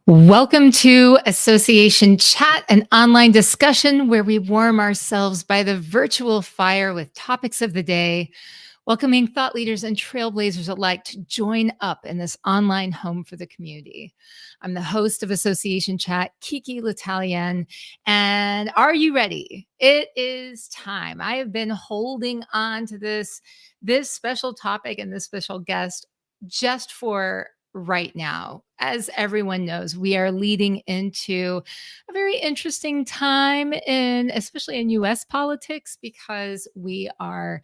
Welcome to Association Chat, an online discussion where we warm ourselves by the virtual fire with topics of the day, welcoming thought leaders and trailblazers alike to join up in this online home for the community. I'm the host of Association Chat, Kiki L'Italienne, and are you ready? It is time. I have been holding on to this special topic and this special guest just for right now. As everyone knows, we are leading into a very interesting time especially in US politics, because we are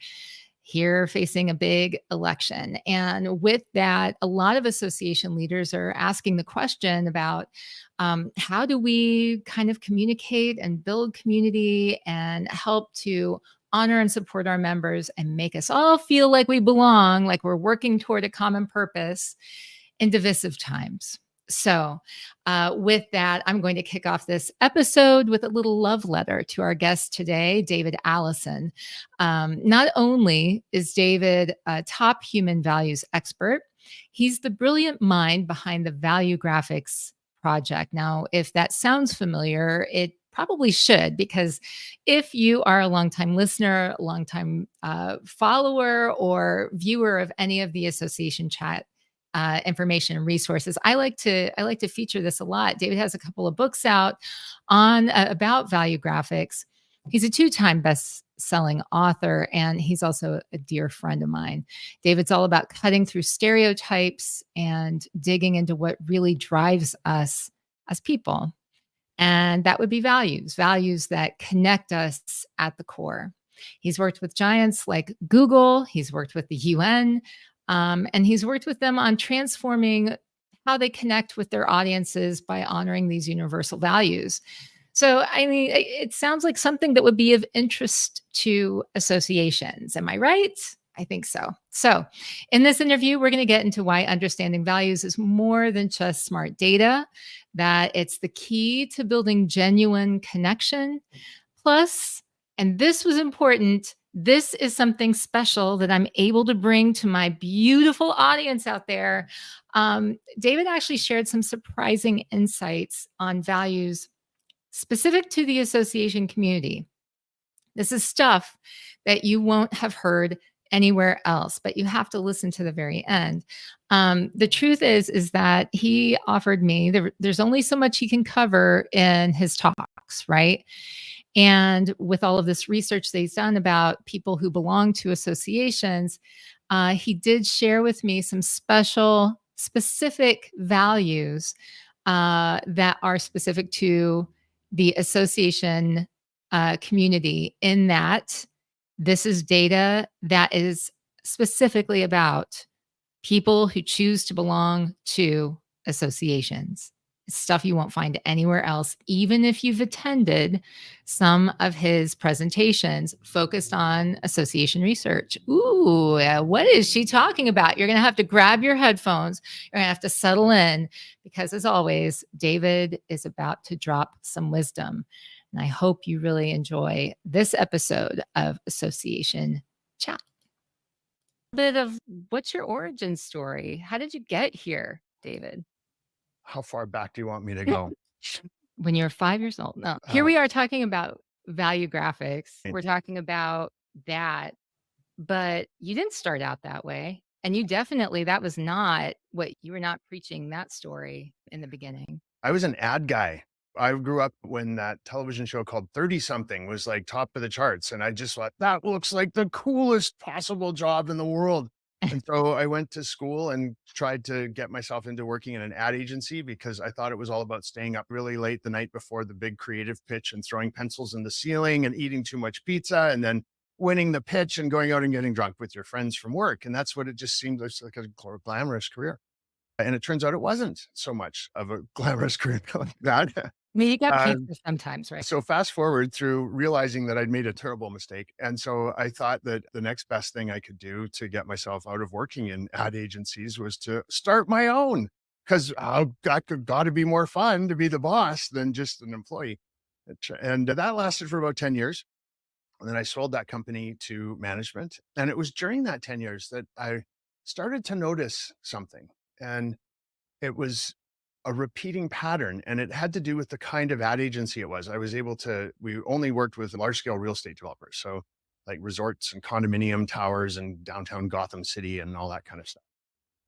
here facing a big election. And with that, a lot of association leaders are asking the question about how do we kind of communicate and build community and help to honor and support our members and make us all feel like we belong, like we're working toward a common purpose in divisive times. So, with that, I'm going to kick off this episode with a little love letter to our guest today, David Allison. Not only is David a top human values expert, he's the brilliant mind behind the Value Graphics project. Now, if that sounds familiar, it probably should, because if you are a longtime listener, a longtime follower or viewer of any of the association chat information and resources. I like to feature this a lot. David has a couple of books out on about value graphics. He's a two-time best-selling author, and he's also a dear friend of mine. David's all about cutting through stereotypes and digging into what really drives us as people. And that would be values that connect us at the core. He's worked with giants like Google, he's worked with the UN, and he's worked with them on transforming how they connect with their audiences by honoring these universal values. So, I mean, it sounds like something that would be of interest to associations. Am I right? I think so. So, in this interview, we're going to get into why understanding values is more than just smart data, that it's the key to building genuine connection. Plus, and this was important, this is something special that I'm able to bring to my beautiful audience out there. David actually shared some surprising insights on values specific to the association community. This is stuff that you won't have heard anywhere else, but you have to listen to the very end. The truth is that he offered me, there's only so much he can cover in his talks, right? And with all of this research that he's done about people who belong to associations, he did share with me some specific values that are specific to the association community, in that this is data that is specifically about people who choose to belong to associations. It's stuff you won't find anywhere else, even if you've attended some of his presentations focused on association research. Ooh, what is she talking about? You're going to have to grab your headphones. You're going to have to settle in, because, as always, David is about to drop some wisdom. And I hope you really enjoy this episode of Association Chat. A bit of what's your origin story? How did you get here, David? How far back do you want me to go? When you're 5 years old. No. Here we are talking about value graphics. We're talking about that, but you didn't start out that way. And you definitely, that was not what you were not preaching that story in the beginning. I was an ad guy. I grew up when that television show called 30 something was like top of the charts. And I just thought that looks like the coolest possible job in the world. And so I went to school and tried to get myself into working in an ad agency, because I thought it was all about staying up really late the night before the big creative pitch and throwing pencils in the ceiling and eating too much pizza and then winning the pitch and going out and getting drunk with your friends from work. And that's what it just seemed like a glamorous career. And it turns out it wasn't so much of a glamorous career like that. I mean, you got Uh, paid for sometimes, right? so fast forward through realizing that I'd made a terrible mistake. And so I thought that the next best thing I could do to get myself out of working in ad agencies was to start my own, because that could got to be more fun to be the boss than just an employee. And that lasted for about 10 years. And then I sold that company to management. And it was during that 10 years that I started to notice something. And it was a repeating pattern, and it had to do with the kind of ad agency it was. We only worked with large scale real estate developers. So like resorts and condominium towers and downtown Gotham City and all that kind of stuff.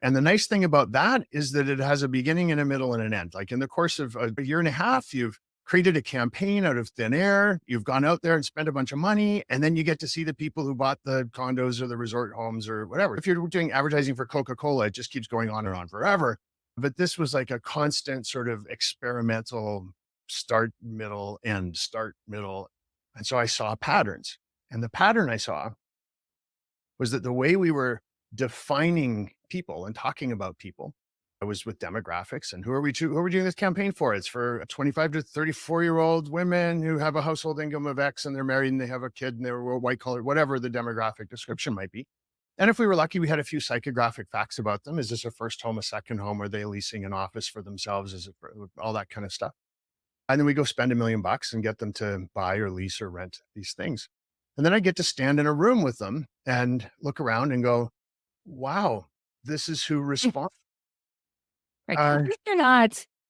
And the nice thing about that is that it has a beginning and a middle and an end. Like in the course of a year and a half, you've created a campaign out of thin air. You've gone out there and spent a bunch of money, and then you get to see the people who bought the condos or the resort homes or whatever. If you're doing advertising for Coca-Cola, it just keeps going on and on forever. But this was like a constant sort of experimental start, middle, end, start, middle. And so I saw patterns. And the pattern I saw was that the way we were defining people and talking about people, I was with demographics and who are we doing this campaign for? It's for 25 to 34-year-old women who have a household income of X and they're married and they have a kid and they're white collar, whatever the demographic description might be. And if we were lucky, we had a few psychographic facts about them. Is this a first home, a second home? Are they leasing an office for themselves? All that kind of stuff? And then we go spend $1 million and get them to buy or lease or rent these things. And then I get to stand in a room with them and look around and go, wow, this is who responds. Right.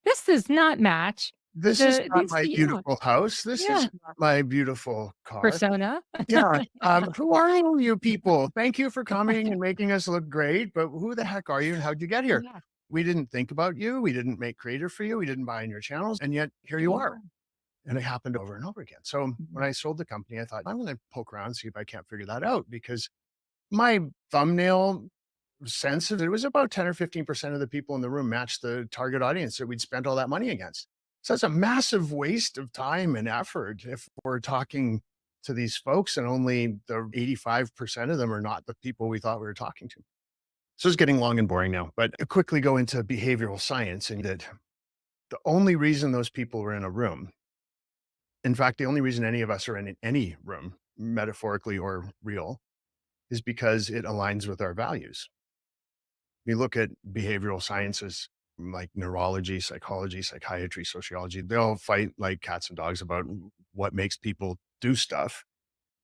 This does not match This is not these, my yeah, beautiful house. This is not my beautiful car. persona. Yeah. Who are you people? Thank you for coming and making us look great. But who the heck are you and how'd you get here? Yeah. We didn't think about you. We didn't make creative for you. We didn't buy in your channels. And yet here you are. And it happened over and over again. So when I sold the company, I thought, I'm going to poke around and see if I can't figure that out, because my thumbnail sense of it was about 10 or 15% of the people in the room matched the target audience that we'd spent all that money against. So it's a massive waste of time and effort if we're talking to these folks and only the 85% of them are not the people we thought we were talking to. So it's getting long and boring now, but I quickly go into behavioral science, and that the only reason those people were in a room, in fact, the only reason any of us are in any room, metaphorically or real, is because it aligns with our values. You look at behavioral sciences like neurology, psychology, psychiatry, sociology, they all fight like cats and dogs about what makes people do stuff.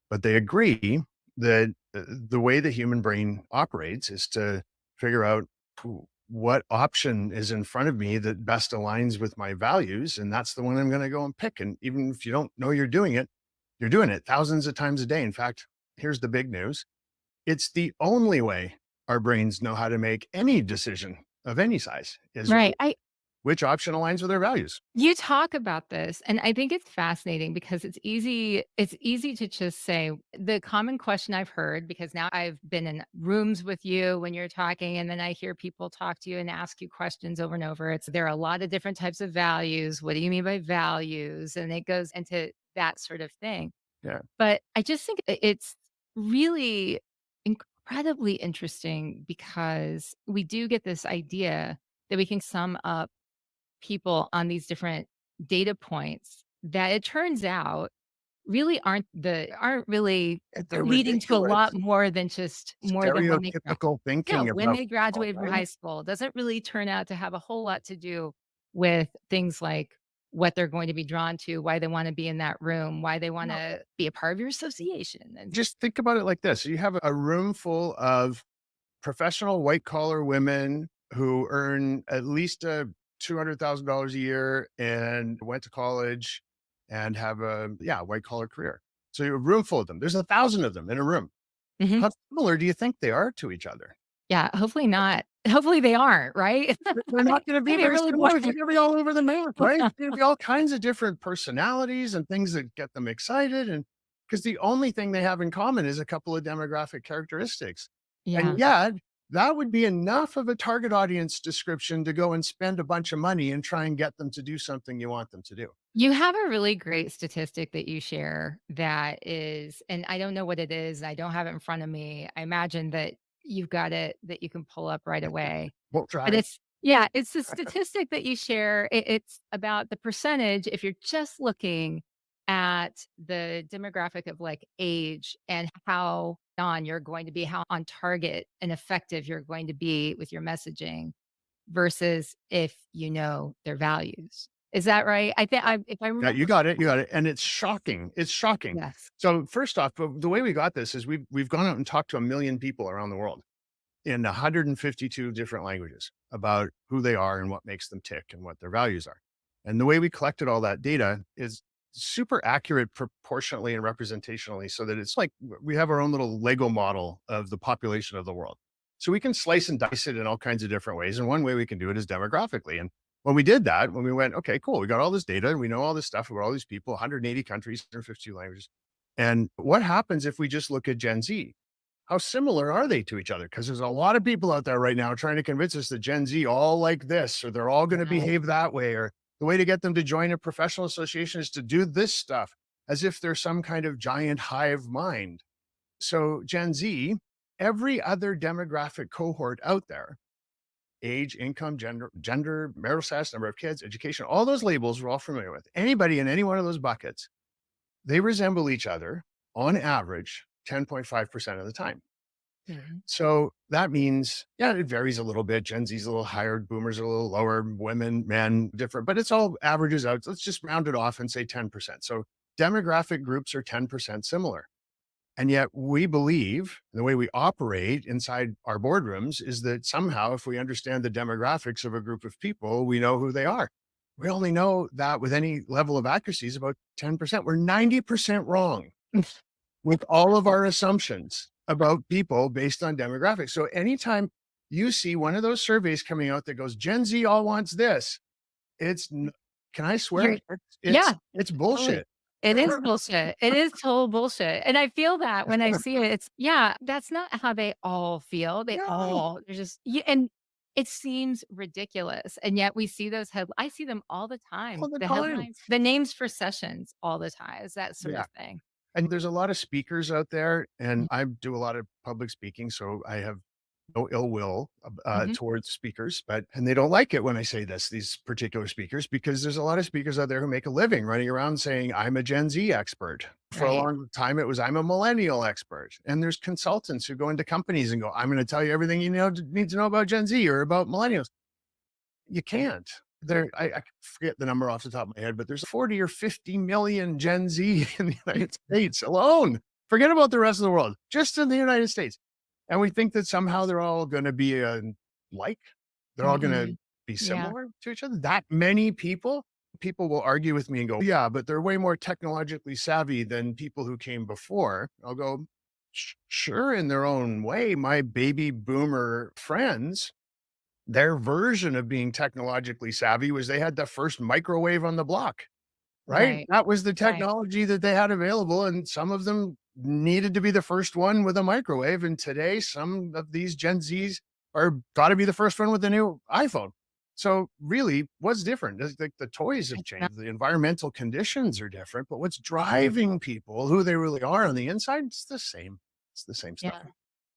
But they agree that the way the human brain operates is to figure out what option is in front of me that best aligns with my values. And that's the one I'm going to go and pick. And even if you don't know you're doing it thousands of times a day. In fact, here's the big news. It's the only way our brains know how to make any decision of any size is Right. which option aligns with our values. You talk about this, and I think it's fascinating because it's easy to just say the common question I've heard, because now I've been in rooms with you when you're talking, and then I hear people talk to you and ask you questions over and over. It's there are a lot of different types of values. What do you mean by values? And it goes into that sort of thing. Yeah. But I just think it's really incredibly interesting because we do get this idea that we can sum up people on these different data points that it turns out really aren't really They're leading to a lot ridiculous. more than just more than Stereotypical thinking when about they people, graduated from right? high school. It doesn't really turn out to have a whole lot to do with things like what they're going to be drawn to, why they want to be in that room, why they want No, to be a part of your association. And just think about it like this. You have a room full of professional white collar women who earn at least $200,000 a year and went to college and have a white collar career. So you have a room full of them. There's 1,000 of them in a room. Mhm. How similar do you think they are to each other? Yeah, hopefully not. Hopefully they aren't, right? They're not going to be Maybe very really similar. boring. They're going to be all over the map, right? There's going to be all kinds of different personalities and things that get them excited. And because the only thing they have in common is a couple of demographic characteristics. Yeah. And yet, that would be enough of a target audience description to go and spend a bunch of money and try and get them to do something you want them to do. You have a really great statistic that you share that is, and I don't know what it is. I don't have it in front of me. I imagine that you've got it that you can pull up right away. We'll But try. it's the statistic that you share. It's about the percentage if you're just looking at the demographic of like age and how on you're going to be, how on target and effective you're going to be with your messaging versus if you know their values. Is that right? I think if I Yeah, you remember. got it. You got it. And it's shocking. It's shocking. Yes. So first off, the way we got this is we've gone out and talked to 1 million people around the world in 152 different languages. about who they are and what makes them tick and what their values are. And the way we collected all that data is super accurate proportionally and representationally, so that it's like we have our own little Lego model of the population of the world. So we can slice and dice it in all kinds of different ways. And one way we can do it is demographically. And when we did that, when we went, okay, cool, we got all this data and we know all this stuff about all these people, 180 countries, 150 languages. And what happens if we just look at Gen Z? How similar are they to each other? Because there's a lot of people out there right now trying to convince us that Gen Z all like this, or they're all going to Right. behave that way, or the way to get them to join a professional association is to do this stuff, as if they're some kind of giant hive mind. So Gen Z, every other demographic cohort out there, age, income, gender, marital status, number of kids, education, all those labels we're all familiar with. Anybody in any one of those buckets, they resemble each other on average 10.5% of the time. Mhm. So that means, yeah, it varies a little bit. Gen Z's a little higher, boomers are a little lower, women, men, different, but it's all averages out. Let's just round it off and say 10%. So demographic groups are 10% similar. And yet we believe the way we operate inside our boardrooms is that somehow, if we understand the demographics of a group of people, we know who they are. We only know that with any level of accuracy is about 10%. We're 90% wrong with all of our assumptions about people based on demographics. So anytime you see one of those surveys coming out that goes, Gen Z all wants this, can I swear? You're yeah, It's totally. bullshit. It is bullshit. It is total bullshit, and I feel that when I see it. It's yeah, that's not how they all feel. No, They're just and it seems ridiculous, and yet we see those I see them all the all time. the The time. headlines, the names for sessions all the time. It's that sort Yeah. of thing. And there's a lot of speakers out there, and Mm, I do a lot of public speaking, so I have no ill will mhm. towards speakers, and they don't like it when I say this, these particular speakers, because there's a lot of speakers out there who make a living running around saying, I'm a Gen Z expert. For a Right. long time, it was, I'm a millennial expert. And there's consultants who go into companies and go, I'm going to tell you everything you need to know about Gen Z or about millennials. You can't. I forget the number off the top of my head, but there's 40 or 50 million Gen Z in the United States alone. Forget about the rest of the world, just in the United States. And we think that somehow they're all going to be like, they're all going to Mm-mm. be Yeah. similar to each other. That many people will argue with me and go, yeah, but they're way more technologically savvy than people who came before. I'll go, Sure, in their own way. My baby boomer friends, their version of being technologically savvy was they had the first microwave on the block, right? Right. That was the Right. technology that they had available, and some of them needed to be the first one with a microwave, and today, some of these Gen Zs are gotta be the first one with a new iPhone. So, really, what's different? It's like the toys have It's not changed, the environmental conditions are different, but what's driving people, who they really are on the inside, it's the same. It's the same stuff. yeah.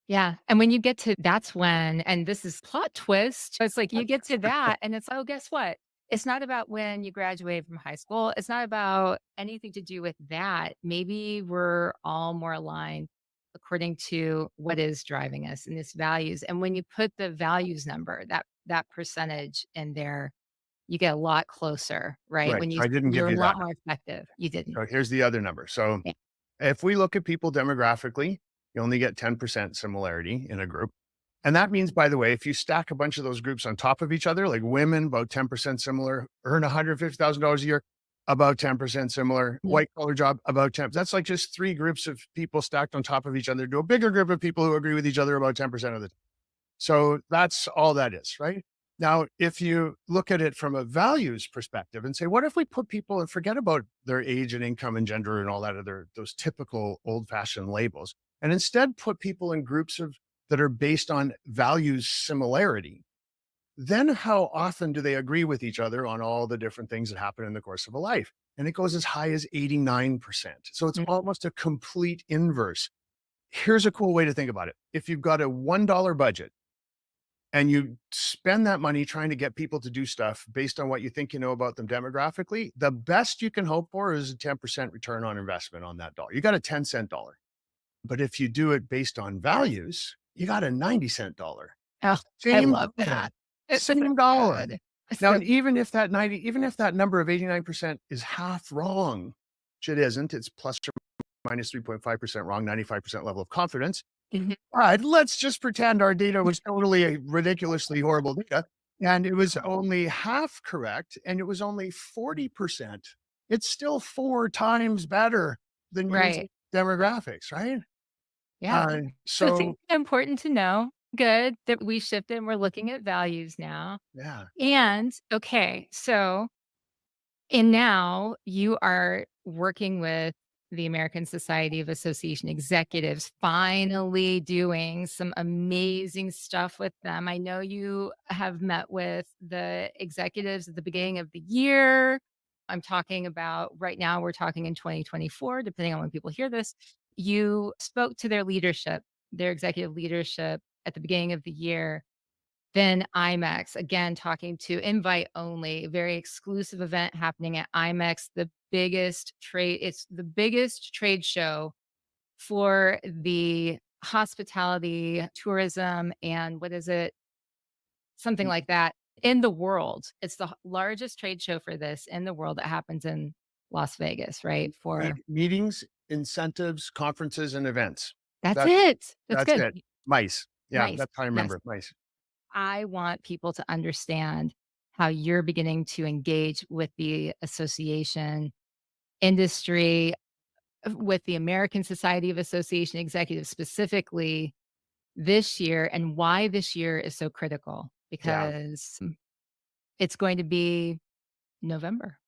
Yeah, and when you get to that's when and this is plot twist, it's like you get to that and it's, "Oh, guess what? It's not about when you graduated from high school. It's not about anything to do with that. Maybe we're all more aligned according to what is driving us and its values." And when you put the values number, that percentage in there, you get a lot closer, right? Right, When so I didn't you're give a you that. lot more effective. You didn't. So here's the other number. So Yeah. if we look at people demographically, you only get 10% similarity in a group. And that means, by the way, if you stack a bunch of those groups on top of each other, like women, about 10% similar, earn $150,000 a year, about 10% similar, Mhm. white collar job, about 10. That's like just three groups of people stacked on top of each other to a bigger group of people who agree with each other about 10% of the time. So that's all that is, right? Now, if you look at it from a values perspective and say, what if we put people and forget about their age and income and gender and all that other, those typical old fashioned labels, and instead put people in groups that are based on values similarity, then how often do they agree with each other on all the different things that happen in the course of a life? And it goes as high as 89%. So it's Mm, almost a complete inverse. Here's a cool way to think about it. If you've got a $1 budget, and you spend that money trying to get people to do stuff based on what you think you know about them demographically, the best you can hope for is a 10% return on investment on that dollar. You got a 10-cent dollar. But if you do it based on values, you got a 90-cent dollar. Oh, I Same love dollar, that. It's so same dollar. good. It's Now, so and even if that number of 89% is half wrong, which it isn't, it's plus or minus 3.5% wrong, 95% level of confidence. Mhm. All right, let's just pretend our data was totally ridiculously horrible data. and it was only half correct, and it was only 40%. It's still 4 times better than Right. using demographics, right? Yeah. Uh, So it's so important to know. Good that we shifted and we're looking at values now. yeah, And okay, so and now you are working with the American Society of Association Executives, finally doing some amazing stuff with them. I know you have met with the executives at the beginning of the year. I'm talking about right now, we're talking in 2024, depending on when people hear this. You spoke to their leadership, their executive leadership at the beginning of the year. Then IMEX, again, talking to invite only, very exclusive event happening at IMEX, it's the biggest trade show for the hospitality, tourism, and what is it? Something like that in the world. It's the largest trade show for this in the world that happens in Las Vegas, right? For meetings, incentives, conferences, and events. that's That's it. That's that's good. it. MICE. Yeah, Nice. that's how I Yes. remember it, MICE. I want people to understand how you're beginning to engage with the association industry, with the American Society of Association Executives specifically this year, and why this year is so critical Yeah. because it's going to be November.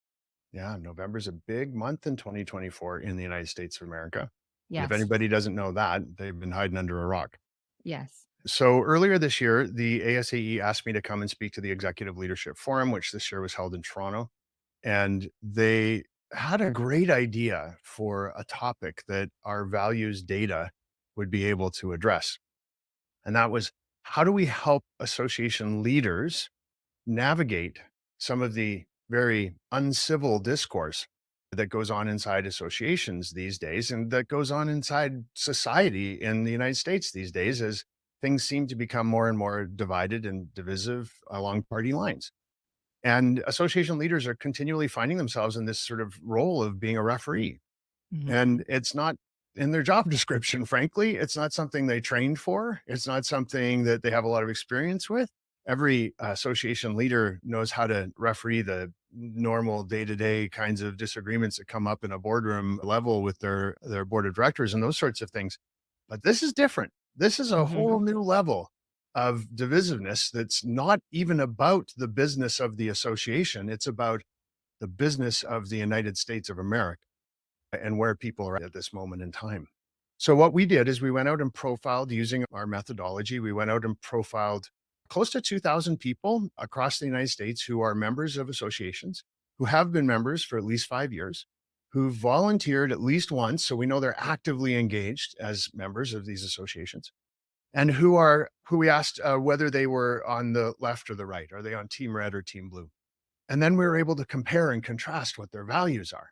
Yeah, November's a big month in 2024 in the United States of America. And if Yes. anybody doesn't know that, they've been hiding under a rock. Yes. So earlier this year, the ASAE asked me to come and speak to the Executive Leadership Forum, which this year was held in Toronto. And they had a great idea for a topic that our values data would be able to address. And that was, how do we help association leaders navigate some of the very uncivil discourse that goes on inside associations these days and that goes on inside society in the United States these days as things seem to become more and more divided and divisive along party lines. And association leaders are continually finding themselves in this sort of role of being a referee. Mhm. And it's not in their job description, frankly. It's not something they trained for. It's not something that they have a lot of experience with. Every association leader knows how to referee the normal day-to-day kinds of disagreements that come up in a boardroom level with their board of directors and those sorts of things. But this is different. This is a Mhm. whole new level of divisiveness that's not even about the business of the association. It's about the business of the United States of America and where people are at this moment in time. So what we did is we went out and profiled using our methodology. We went out and profiled close to 2,000 people across the United States who are members of associations, who have been members for at least 5 years, who volunteered at least once. So we know they're actively engaged as members of these associations and who we asked whether they were on the left or the right. Are they on team red or team blue? And then we were able to compare and contrast what their values are.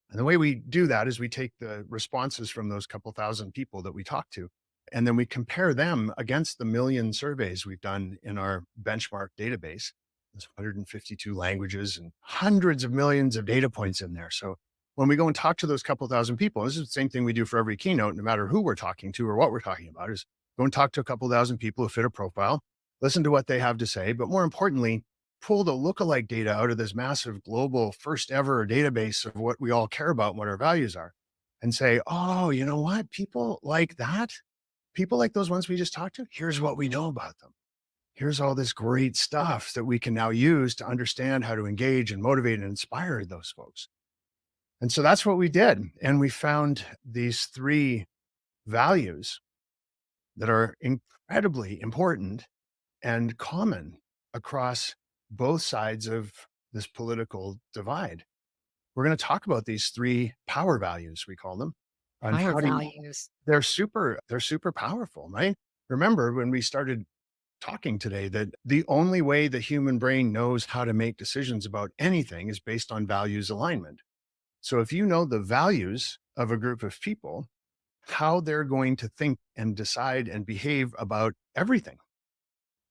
And the way we do that is we take the responses from those couple thousand people that we talk to, and then we compare them against the million surveys we've done in our benchmark database. There's 152 languages and hundreds of millions of data points in there. So when we go and talk to those couple thousand people, this is the same thing we do for every keynote, no matter who we're talking to or what we're talking about, is go and talk to a couple thousand people who fit a profile, listen to what they have to say, but more importantly, pull the lookalike data out of this massive global first ever database of what we all care about and what our values are and say, oh, you know what? People like that, people like those ones we just talked to, here's what we know about them. Here's all this great stuff that we can now use to understand how to engage and motivate and inspire those folks. And so that's what we did. And we found these three values that are incredibly important and common across both sides of this political divide. We're going to talk about these three power values, we call them, and Our how do you, values. they're super powerful, right? Remember when we started talking today that the only way the human brain knows how to make decisions about anything is based on values alignment. So if you know the values of a group of people, how they're going to think and decide and behave about everything.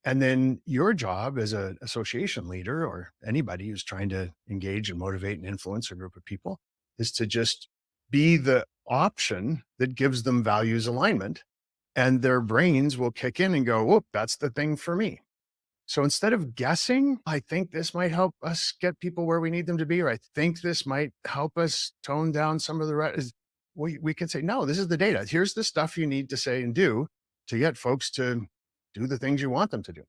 And then your job as an association leader or anybody who's trying to engage and motivate and influence a group of people is to just be the option that gives them values alignment, and their brains will kick in and go, whoop, that's the thing for me. So instead of guessing, I think this might help us get people where we need them to be, or I think this might help us tone down some of the rest. We can say, no, this is the data. Here's the stuff you need to say and do to get folks to do the things you want them to do.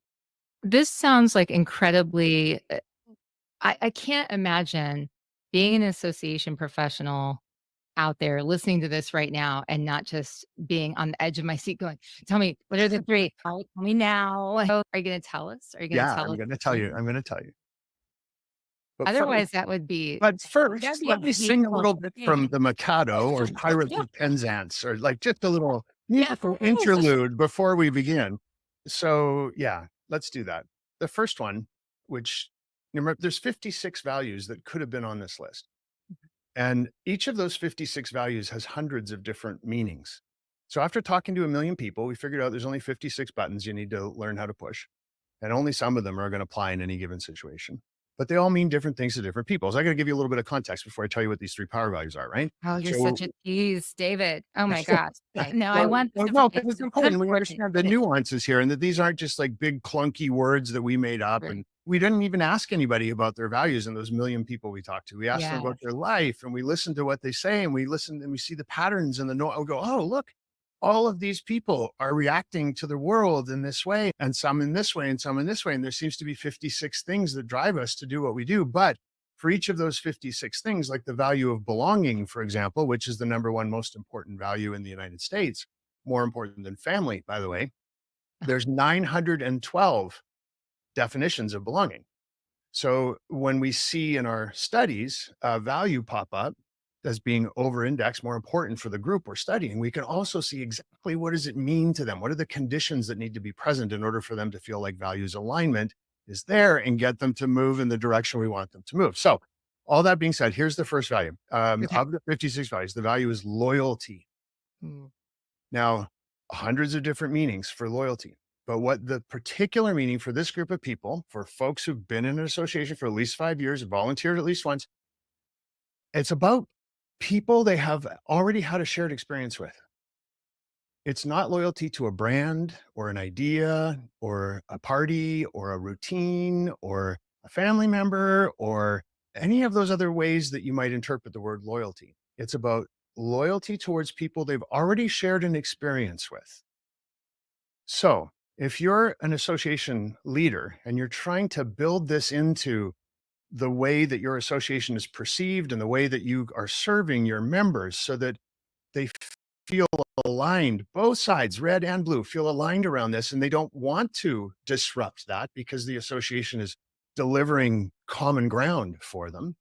This sounds like incredibly I can't imagine being an association professional out there listening to this right now and not just being on the edge of my seat going, "Tell me, what are the 3? All right, tell me now." Are you gonna tell us? Are you gonna Yeah, tell I'm us going the to tell 3? you. I'm going to tell you. But first, Otherwise, that would be but that'd first, be a let me sing a hateful little bit from thing. the Mikado or Pirates of Penzance, or like just a little musical Yes. interlude before we begin. So, yeah, let's do that. The first one, which remember, there's 56 values that could have been on this list. And each of those 56 values has hundreds of different meanings. So, after talking to a million people, we figured out there's only 56 buttons you need to learn how to push, and only some of them are going to apply in any given situation. But they all mean different things to different people. So I got to give you a little bit of context before I tell you what these three power values are, right? Oh, you're So, such a tease, David. Oh my gosh. Okay. No, I well, want this well, to no, it's because it's it's important. We important. understand the It is. nuances here, and that these aren't just like big clunky words that we made up. Right. And we didn't even ask anybody about their values in those million people we talked to. We asked them Yeah. about their life, and we listened to what they say, and we listen and we see the patterns and the no. We go, oh, look, all of these people are reacting to the world in this way, and some in this way, and some in this way. And there seems to be 56 things that drive us to do what we do. But for each of those 56 things, like the value of belonging, for example, which is the number one most important value in the United States, more important than family, by the way, there's 912 definitions of belonging. So when we see in our studies a value pop up as being over indexed, more important for the group we're studying, we can also see exactly what does it mean to them? What are the conditions that need to be present in order for them to feel like values alignment is there and get them to move in the direction we want them to move? So all that being said, here's the first value Okay. of the 56 values. The value is loyalty. Mm. Now, hundreds of different meanings for loyalty. But what the particular meaning for this group of people, for folks who've been in an association for at least 5 years, volunteered at least once, it's about people they have already had a shared experience with. It's not loyalty to a brand or an idea or a party or a routine or a family member or any of those other ways that you might interpret the word loyalty. It's about loyalty towards people they've already shared an experience with. So, if you're an association leader and you're trying to build this into the way that your association is perceived and the way that you are serving your members so that they feel aligned, both sides, red and blue, feel aligned around this, and they don't want to disrupt that because the association is delivering common ground for them.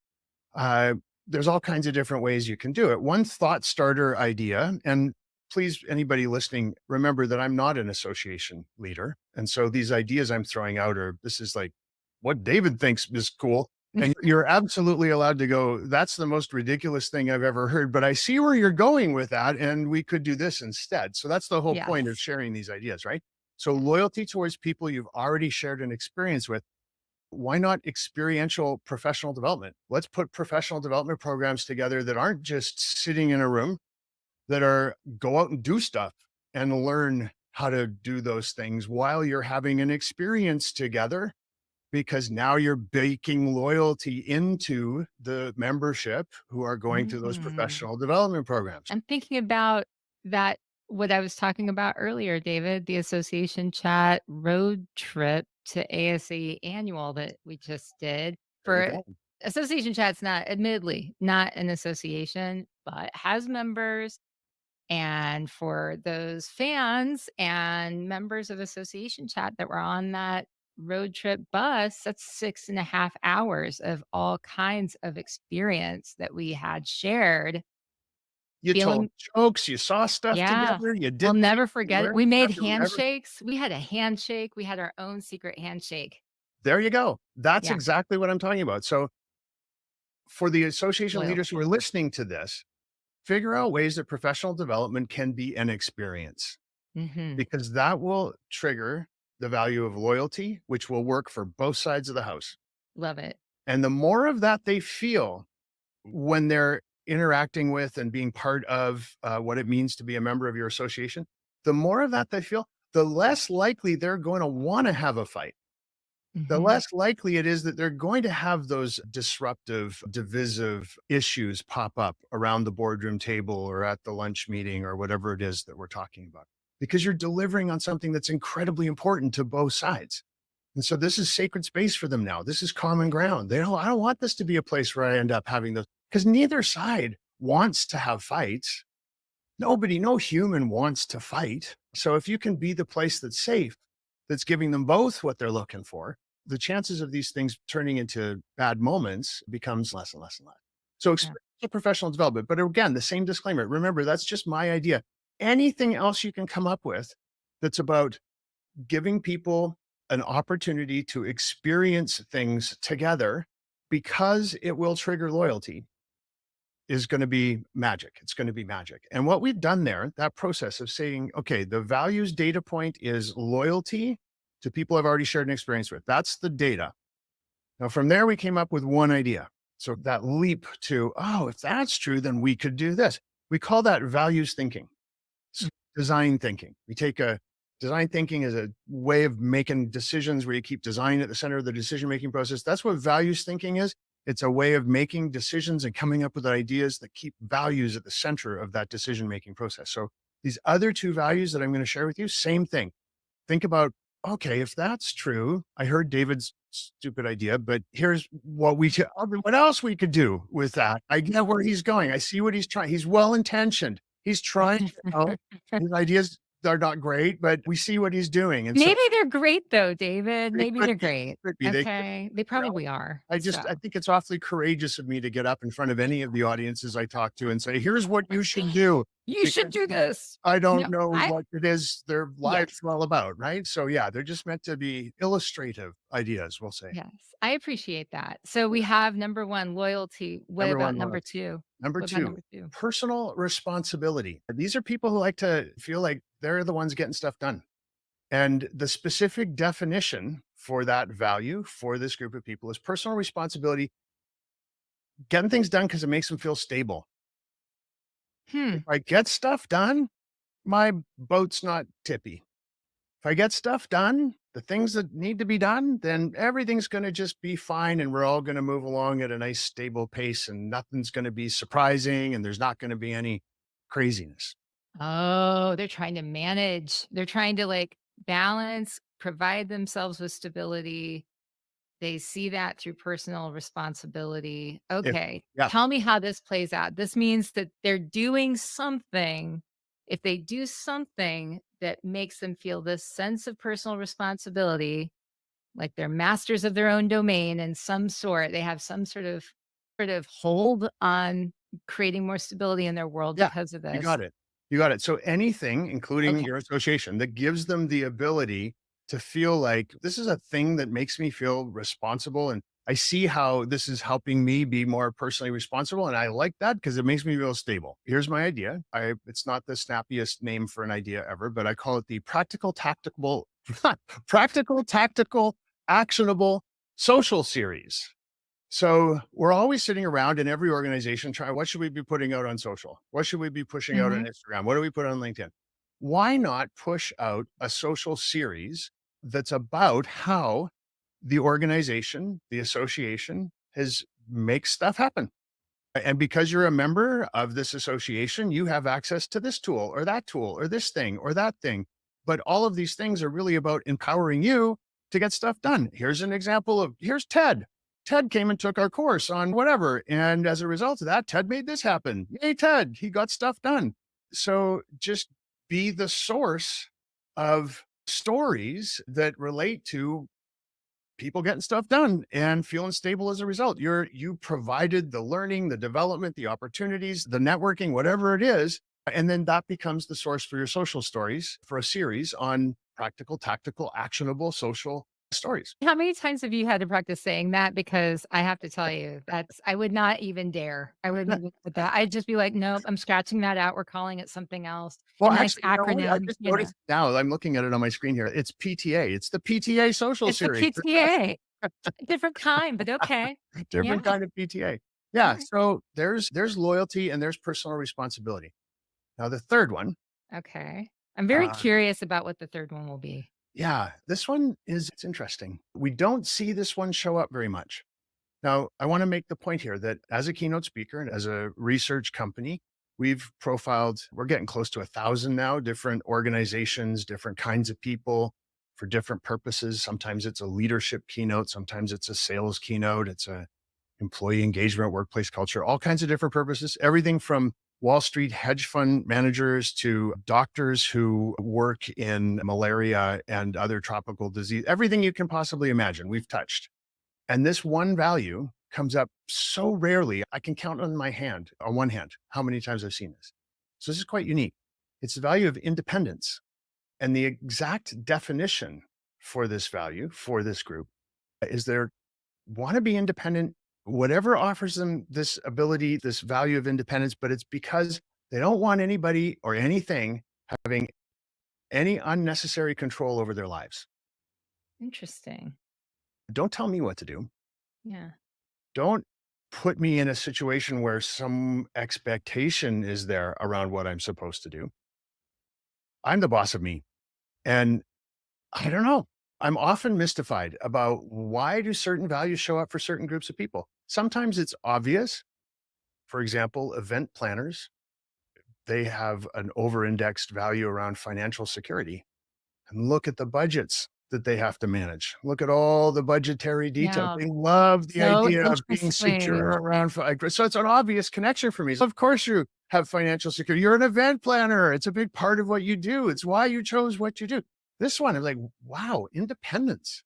Uh, there's all kinds of different ways you can do it. One thought starter idea, and please, anybody listening, remember that I'm not an association leader. And so these ideas I'm throwing out are this is like what David thinks is cool. And you're absolutely allowed to go, that's the most ridiculous thing I've ever heard. But I see where you're going with that. And we could do this instead. So that's the whole point of Yes. sharing these ideas, right? So loyalty towards people you've already shared an experience with. Why not experiential professional development? Let's put professional development programs together that aren't just sitting in a room, that are go out and do stuff and learn how to do those things while you're having an experience together, because now you're baking loyalty into the membership who are going to those Mm. professional development programs. I'm thinking about that, what I was talking about earlier, David, the association chat road trip to ASA annual that we just did There you for go. association chat's not admittedly not an association, but has members. And for those fans and members of association chat that were on that road trip bus, that's 6.5 hours of all kinds of experience that we had shared. You told Feeling jokes, you saw stuff yeah. together, you I'll did things, never you forget it. learned We made stuff you'll never. handshakes. We had a handshake. We had our own secret handshake. There you go. That's Yeah, exactly what I'm talking about. So for the association leaders who loyalty. are listening to this, figure out ways that professional development can be an experience, Mhm. because that will trigger the value of loyalty, which will work for both sides of the house. Love it. And the more of that they feel when they're interacting with and being part of what it means to be a member of your association, the more of that they feel, the less likely they're going to want to have a fight. the Mhm. less likely it is that they're going to have those disruptive, divisive issues pop up around the boardroom table or at the lunch meeting or whatever it is that we're talking about, because you're delivering on something that's incredibly important to both sides. And so this is sacred space for them now. This is common ground. I don't want this to be a place where I end up having the, because neither side wants to have fights. Nobody, no human wants to fight. So if you can be the place that's safe, that's giving them both what they're looking for, the chances of these things turning into bad moments becomes less and less and less. So Yeah. experiential professional development, but again, the same disclaimer. Remember, that's just my idea. Anything else you can come up with that's about giving people an opportunity to experience things together because it will trigger loyalty is going to be magic. It's going to be magic. And what we've done there, that process of saying, okay, the values data point is loyalty to people I've already shared an experience with. That's the data. Now, from there, we came up with one idea. So that leap to, oh, if that's true, then we could do this. We call that values thinking, Mm. design thinking. We take a design thinking as a way of making decisions where you keep design at the center of the decision making process. That's what values thinking is. It's a way of making decisions and coming up with ideas that keep values at the center of that decision making process. So these other two values that I'm going to share with you, same thing. Think about, okay, if that's true, I heard David's stupid idea, but here's what what else we could do with that. I get where he's going. I see what he's trying. He's well intentioned. He's trying to help. His ideas are not great, but we see what he's doing. And so Maybe they're great though, David. they Maybe could they're be, great. could be. They could, Okay. They you know, probably are. I So, think it's awfully courageous of me to get up in front of any of the audiences I talk to and say, here's what you should do. you should Because do this. I No, don't know I what it is their lives yes. are all about, right? So yeah, they're just meant to be illustrative ideas, we'll say. Yes. I appreciate that. So we have number 1, loyalty. What Number about one, number loyalty. 2? Number What about two, number 2? personal responsibility. These are people who like to feel like they're the ones getting stuff done. And the specific definition for that value for this group of people is personal responsibility, getting things done because it makes them feel stable. If Hmm. I get stuff done, my boat's not tippy. If I get stuff done, the things that need to be done, then everything's going to just be fine. And we're all going to move along at a nice, stable pace and nothing's going to be surprising. And there's not going to be any craziness. Oh, they're trying to manage. They're trying to like balance, provide themselves with stability. They see that through personal responsibility. If, Okay. yeah, Tell me how this plays out. This means that they're doing something. If they do something that makes them feel this sense of personal responsibility, like they're masters of their own domain in some sort, they have some sort of hold on creating more stability in their world yeah, because of you this. got it. You got it. So anything, including Okay. your association, that gives them the ability to feel like this is a thing that makes me feel responsible. And I see how this is helping me be more personally responsible. And I like that because it makes me feel stable. Here's my idea. It's not the snappiest name for an idea ever, but I call it the practical, tactical, practical, tactical, actionable social series. So we're always sitting around in every organization trying, what should we be putting out on social? What should we be pushing out on Mhm. Instagram? What do we put on LinkedIn? Why not push out a social series that's about how the organization, the association has makes stuff happen? And because you're a member of this association, you have access to this tool or this thing or that thing. But all of these things are really about empowering you to get stuff done. Here's an example of here's Ted. Ted came and took our course on whatever. And as a result of that, Ted made this happen. Yay, Ted. He got stuff done. So just be the source of stories that relate to people getting stuff done and feeling stable as a result. You provided the learning, the development, the opportunities, the networking, whatever it is. And then that becomes the source for your social stories for a series on practical, tactical, actionable social stories. How many times have you had to practice saying that? Because I have to tell you, that's I would not even dare. I wouldn't Yeah. even put that. I'd just be like, "Nope, I'm scratching that out. We're calling it something else." A Well, nice actually, you know what? I acronym, just noticed now, I'm looking at it on my screen here. It's PTA. It's the PTA social It's the series. PTA. Different kind, but okay. Different Yeah. kind of PTA. Yeah. Alright. So there's loyalty and there's personal responsibility. Now the third one, Okay. I'm very uh, curious about what the 3rd one will be. Yeah, this one is it's interesting. We don't see this one show up very much. Now, I want to make the point here that as a keynote speaker and as a research company, we've profiled, we're getting close to 1,000 now, different organizations, different kinds of people for different purposes. Sometimes it's a leadership keynote, sometimes it's a sales keynote, it's a employee engagement, workplace culture, all kinds of different purposes. Everything from Wall Street hedge fund managers to doctors who work in malaria and other tropical disease, everything you can possibly imagine, we've touched. And this one value comes up so rarely. I can count on one hand, how many times I've seen this. So this is quite unique. It's the value of independence. And the exact definition for this value, for this group, is they want to be independent, whatever offers them this ability, this value of independence, but it's because they don't want anybody or anything having any unnecessary control over their lives. Interesting. Don't tell me what to do. Yeah. Don't put me in a situation where some expectation is there around what I'm supposed to do. I'm the boss of me. And I don't know. I'm often mystified about why do certain values show up for certain groups of people. Sometimes it's obvious. For example, event planners, they have an over-indexed value around financial security. And look at the budgets that they have to manage. Look at all the budgetary details. Yeah. They love the So idea of being secure interesting. around. So it's an obvious connection for me. So of course you have financial security. You're an event planner. It's a big part of what you do. It's why you chose what you do. This one, I'm like, wow, independence.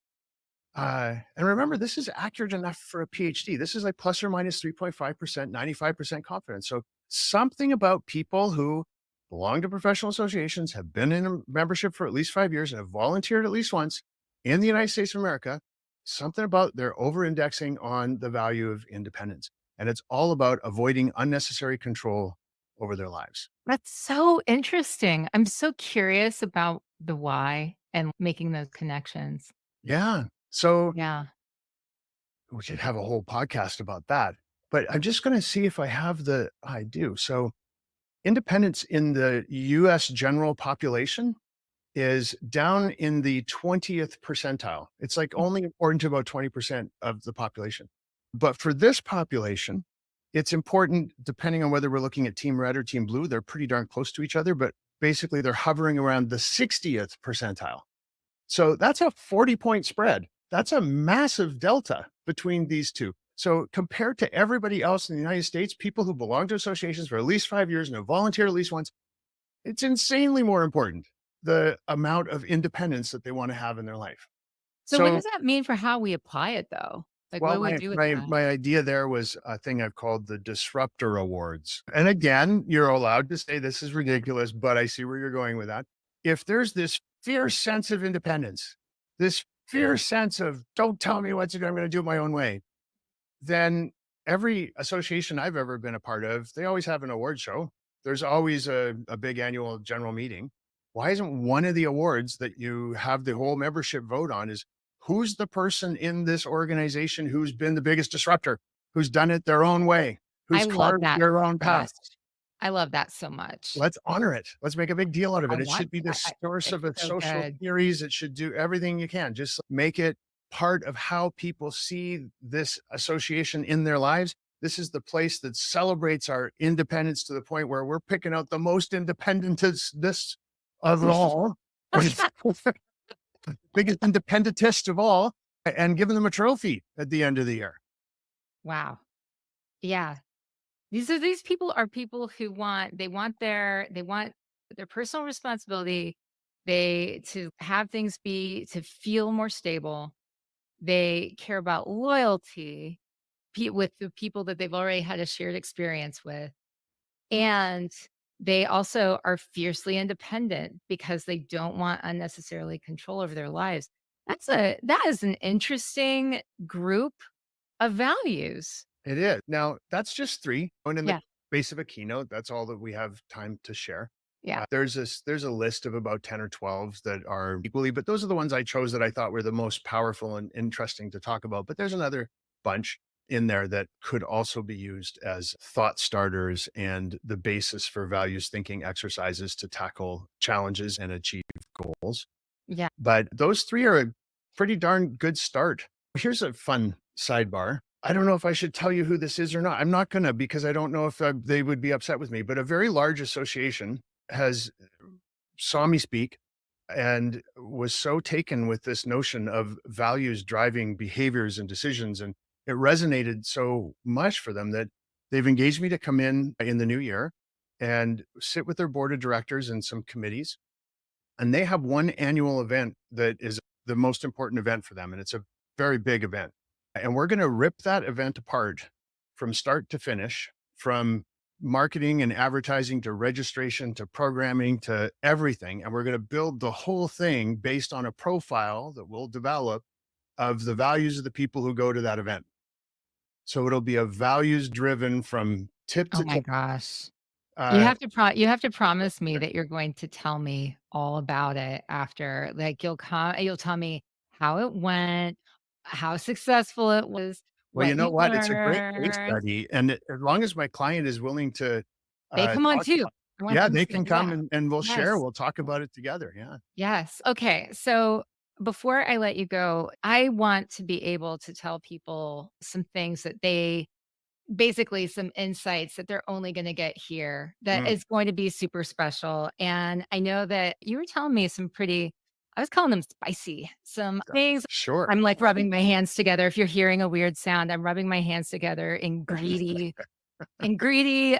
And remember, this is accurate enough for a PhD. This is like plus or minus 3.5%, 95% confidence. So something about people who belong to professional associations, have been in a membership for at least 5 years, and have volunteered at least once in the United States of America, something about their over indexing on the value of independence. And it's all about avoiding unnecessary control over their lives. That's so interesting. I'm so curious about the why and making those connections. Yeah. So Yeah. we should have a whole podcast about that. But I'm just going to see if I have I do. So independence in the US general population is down in the 20th percentile. It's like only important to about 20% of the population. But for this population, it's important depending on whether we're looking at team red or team blue. They're pretty darn close to each other, but basically they're hovering around the 60th percentile. So that's a 40-point spread. That's a massive delta between these two. So compared to everybody else in the United States, people who belong to associations for at least 5 years and have volunteered at least once, it's insanely more important, the amount of independence that they want to have in their life. So what So, does that mean for how we apply it though? Like, what well, do we my do with my that? my idea there was a thing I've called the disruptor awards. And again, you're allowed to say this is ridiculous, but I see where you're going with that. If there's this fierce sense of independence, this fierce sense of don't tell me what to do, I'm going to do it my own way, then every association I've ever been a part of, they always have an award show. There's always a big annual general meeting. Why isn't one of the awards that you have the whole membership vote on is who's the person in this organization who's been the biggest disruptor, who's done it their own way, I who's love carved that their own so path? much. I love that so much. Let's honor it. Let's make a big deal out of I it. It want should be the I source it's of its so social good. theories. It should do everything you can. Just make it part of how people see this association in their lives. This is the place that celebrates our independence to the point where we're picking out the most independentist of all, biggest independentist of all, and giving them a trophy at the end of the year. Wow. Yeah. These people are people who they want their personal responsibility, they to have things be to feel more stable. They care about loyalty with the people that they've already had a shared experience with. And they also are fiercely independent because they don't want unnecessarily control over their lives. That is an interesting group of values. It is. Now, that's just three. And in the Yeah. base of a keynote, that's all that we have time to share. Yeah. There's a list of about 10 or 12 that are equally, but those are the ones I chose that I thought were the most powerful and interesting to talk about. But there's another bunch in there that could also be used as thought starters and the basis for values thinking exercises to tackle challenges and achieve goals. Yeah. But those 3 are a pretty darn good start. Here's a fun sidebar. I don't know if I should tell you who this is or not. I'm not gonna because I don't know if, they would be upset with me, but a very large association has saw me speak and was so taken with this notion of values driving behaviors and decisions, and it resonated so much for them that they've engaged me to come in the new year and sit with their board of directors and some committees, and they have one annual event that is the most important event for them, and it's a very big event. And we're going to rip that event apart from start to finish, from marketing and advertising to registration to programming to everything. And we're going to build the whole thing based on a profile that we'll develop of the values of the people who go to that event. So it'll be a values driven from tip Oh to my tip. gosh. Uh, You have to promise me that you're going to tell me all about it after. Like, you'll tell me how it went, how successful it was, Well, you what know you what? It's a great case learned. study, and as long as my client is willing to, They come on talk too. about. I want Yeah, them they to, can come yeah. and we'll share, Yes. we'll talk about it together, yeah. Yes. Okay. So before I let you go, I want to be able to tell people some things that they basically some insights that they're only going to get here that Mm, is going to be super special. And I know that you were telling me some pretty, I was calling them spicy, some things. sure. I'm like rubbing my hands together. If you're hearing a weird sound, I'm rubbing my hands together in greedy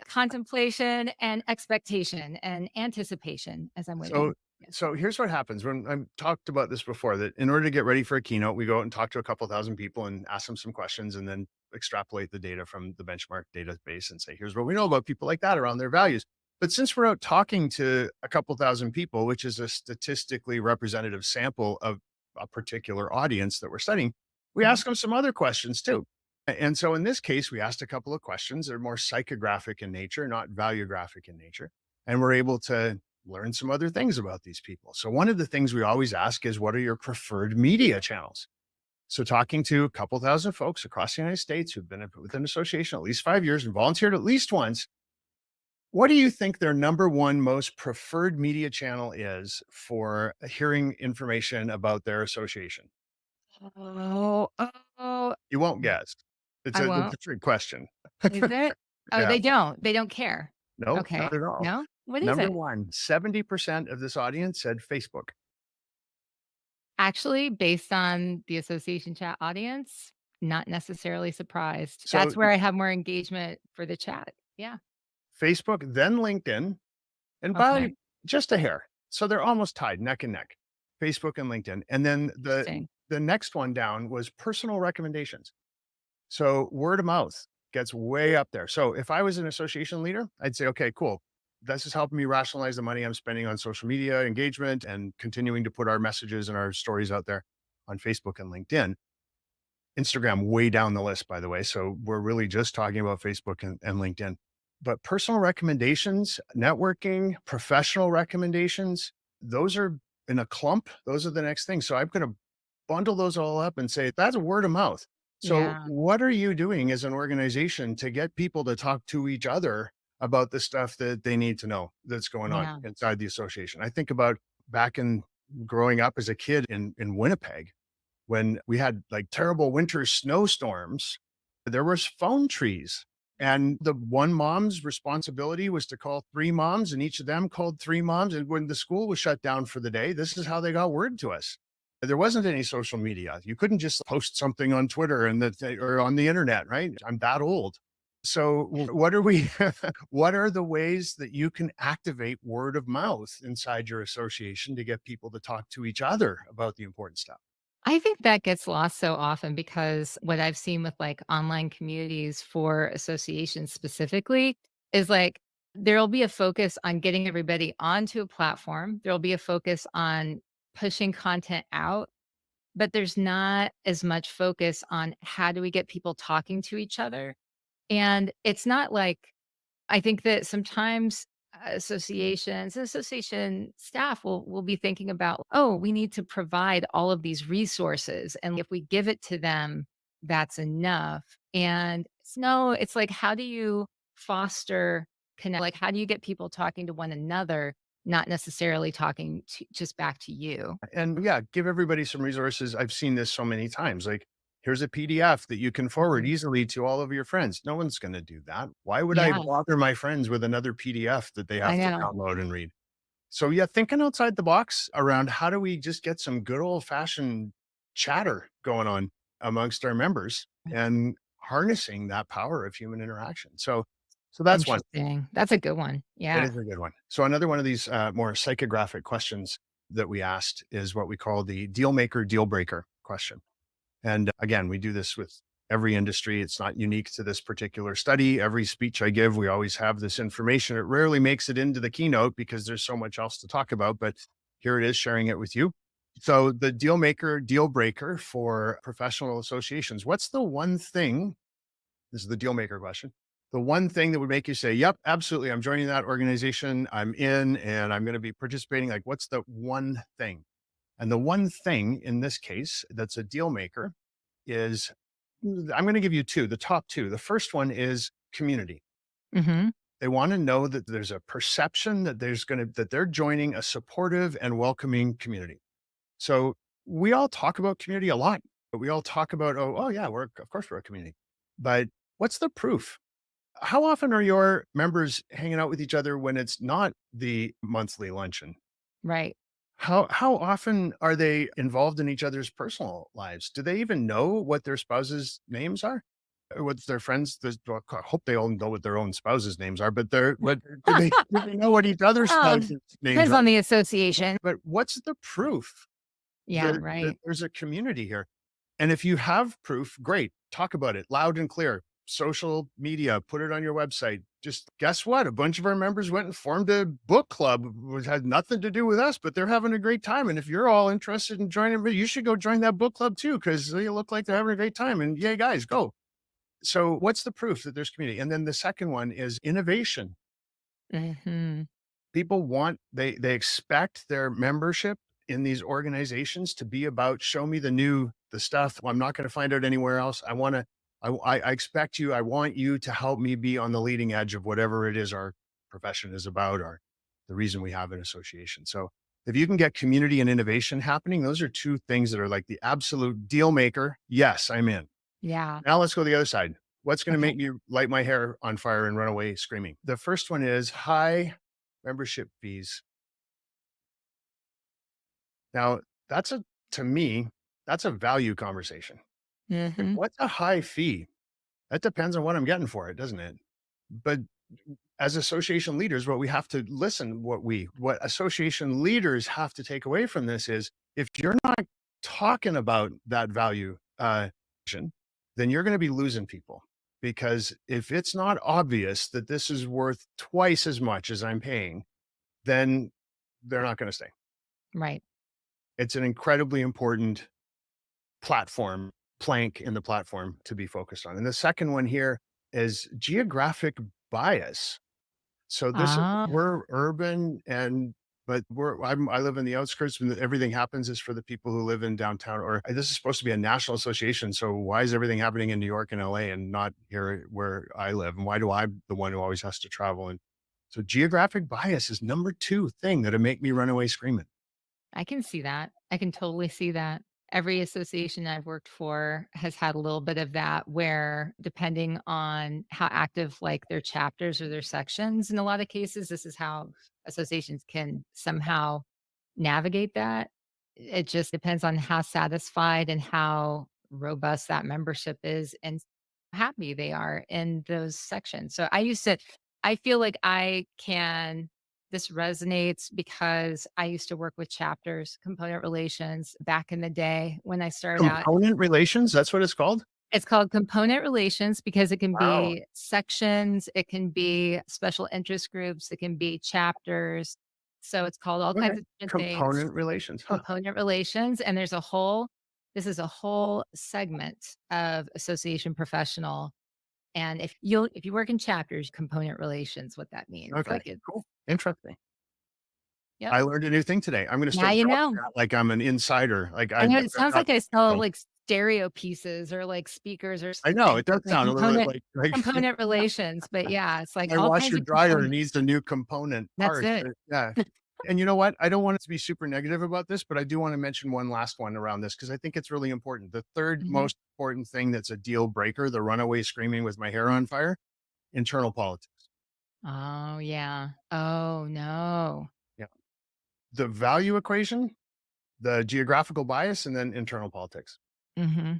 contemplation and expectation and anticipation as I'm So waiting. Yes. so here's what happens when I've talked about this before, that in order to get ready for a keynote, we go out and talk to a couple thousand people and ask them some questions and then extrapolate the data from the benchmark database and say, here's what we know about people like that around their values. But since we're out talking to a couple thousand people, which is a statistically representative sample of a particular audience that we're studying, we Mhm. ask them some other questions too. And so in this case, we asked a couple of questions that are more psychographic in nature, not valuographic in nature. And we're able to learn some other things about these people. So one of the things we always ask is, what are your preferred media channels? So talking to a couple thousand folks across the United States who've been with an association at least 5 years and volunteered at least once, what do you think their number one most preferred media channel is for hearing information about their association? Oh, oh, You won't guess. I It's won't. a trick question. Is it? Oh, Yeah. they don't. They don't care. No, Okay. not at all. No? What is Number it? one, 70% of this audience said Facebook. Actually, based on the association chat audience, not necessarily surprised. So That's where I have more engagement for the chat. Yeah. Facebook, then LinkedIn, and by Okay. just a hair. So they're almost tied neck and neck, Facebook and LinkedIn. And then Interesting. the next one down was personal recommendations. So word of mouth gets way up there. So if I was an association leader, I'd say, okay, cool. This is helping me rationalize the money I'm spending on social media engagement and continuing to put our messages and our stories out there on Facebook and LinkedIn. Instagram way down the list, by the way. So we're really just talking about Facebook and LinkedIn. But personal recommendations, networking, professional recommendations, those are in a clump. Those are the next thing. So I'm going to bundle those all up and say, that's word of mouth. So Yeah. what are you doing as an organization to get people to talk to each other about the stuff that they need to know that's going on Yeah. inside the association? I think about back in growing up as a kid in Winnipeg, when we had like terrible winter snowstorms, there was phone trees. And the one mom's responsibility was to call three moms, and each of them called three moms. And when the school was shut down for the day, this is how they got word to us. There wasn't any social media. You couldn't just post something on Twitter and or on the internet, right? I'm that old. So what are we what are the ways that you can activate word of mouth inside your association to get people to talk to each other about the important stuff? I think that gets lost so often because what I've seen with like online communities for associations specifically is like there'll be a focus on getting everybody onto a platform. There'll be a focus on pushing content out, but there's not as much focus on how do we get people talking to each other. And it's not like I think that sometimes association staff will be thinking about, oh, we need to provide all of these resources, and if we give it to them, that's enough. And it's no, it's like, how do you foster connect? Like, how do you get people talking to one another not necessarily talking just back to you. And yeah, give everybody some resources. I've seen this so many times. Like, here's a PDF that you can forward Mhm. easily to all of your friends. No one's going to do that. Why would I Yeah, bother my friends with another PDF that they I have to know. download and read? So yeah, thinking outside the box around how do we just get some good old fashioned chatter going on amongst our members and harnessing that power of human interaction. So that's one. Interesting. That's a good one. It Yeah. is a good one. So another one of these more psychographic questions that we asked is what we call the deal maker, deal breaker question. And again, we do this with every industry. It's not unique to this particular study. Every speech I give, we always have this information. It rarely makes it into the keynote because there's so much else to talk about, but here it is sharing it with you. So the deal maker, deal breaker for professional associations. What's the one thing? This is the deal maker question. The one thing that would make you say, yep, absolutely, I'm joining that organization. I'm in and I'm going to be participating. Like, what's the one thing? And the one thing in this case that's a deal maker is I'm going to give you two, the top two. The first one is community. Mhm. They want to know that there's a perception that that they're joining a supportive and welcoming community. So we all talk about community a lot, but we all talk about, oh yeah, of course we're a community. But what's the proof? How often are your members hanging out with each other when it's not the monthly luncheon? Right. How often are they involved in each other's personal lives? Do they even know what their spouses' names are? What's their friends? Well, I hope they all know what their own spouses' names are, but do they know what each other's Oh, spouses' names depends are? on the association. But what's the proof Yeah, that right. there's a community here? And if you have proof, great. Talk about it loud and clear. Social media, put it on your website. Just guess what? A bunch of our members went and formed a book club, which had nothing to do with us, but they're having a great time. And if you're all interested in joining, you should go join that book club too, because they look like they're having a great time. And yay, guys, go. So, what's the proof that there's community? And then the second one is innovation. Mhm. People want they expect their membership in these organizations to be about show me the stuff I'm not going to find out anywhere else. I want to I expect you, I want you to help me be on the leading edge of whatever it is our profession is about or the reason we have an association. So if you can get community and innovation happening, those are two things that are like the absolute deal maker. Yes, I'm in. Yeah. Now let's go to the other side. What's going to Okay. make me light my hair on fire and run away screaming? The first one is high membership fees. Now, that's a to me, that's a value conversation. Like, Mhm. what's a high fee? That depends on what I'm getting for it, doesn't it? But as association leaders, what we have to listen, what association leaders have to take away from this is if you're not talking about that value, then you're going to be losing people. Because if it's not obvious that this is worth twice as much as I'm paying, then they're not going to stay. Right. It's an incredibly important platform, plank in the platform to be focused on. And the second one here is geographic bias. So this is Ah, we're urban but I live in the outskirts and everything happens is for the people who live in downtown or this is supposed to be a national association. So why is everything happening in New York and LA and not here where I live? And why do I the one who always has to travel? And so geographic bias is number two thing that'll make me run away screaming. I can see that. I can totally see that. Every association I've worked for has had a little bit of that where depending on how active like their chapters or their sections, in a lot of cases, this is how associations can somehow navigate that. It just depends on how satisfied and how robust that membership is and happy they are in those sections. So I feel like I can this resonates because I used to work with chapters, component relations back in the day when I started out. Component relations, that's what it's called? It's called component relations because it can Wow. be sections, it can be special interest groups, it can be chapters. So it's called all Okay. kinds of different things, Component relations, huh? component relations, and this is a whole segment of association professional. And if you work in chapters, component relations, what that means. Okay, Like it's cool. Interesting. yep. I learned a new thing today. I'm gonna Now start you dropping know. that like I'm an insider. Like I know it I'm sounds not like I sell, like, stereo pieces or, like, speakers or I know, something, it does like sound a little bit like component relations, but yeah, it's like my all kinds washer of dryer components. needs a new component That's part. it. Yeah. And you know what? I don't want it to be super negative about this, but I do want to mention one last one around this because I think it's really important. The third Mhm. most important thing that's a deal breaker, the runaway screaming with my hair on fire, internal politics. Oh, yeah. Oh, no. Yeah. The value equation, the geographical bias, and then internal politics. Mhm.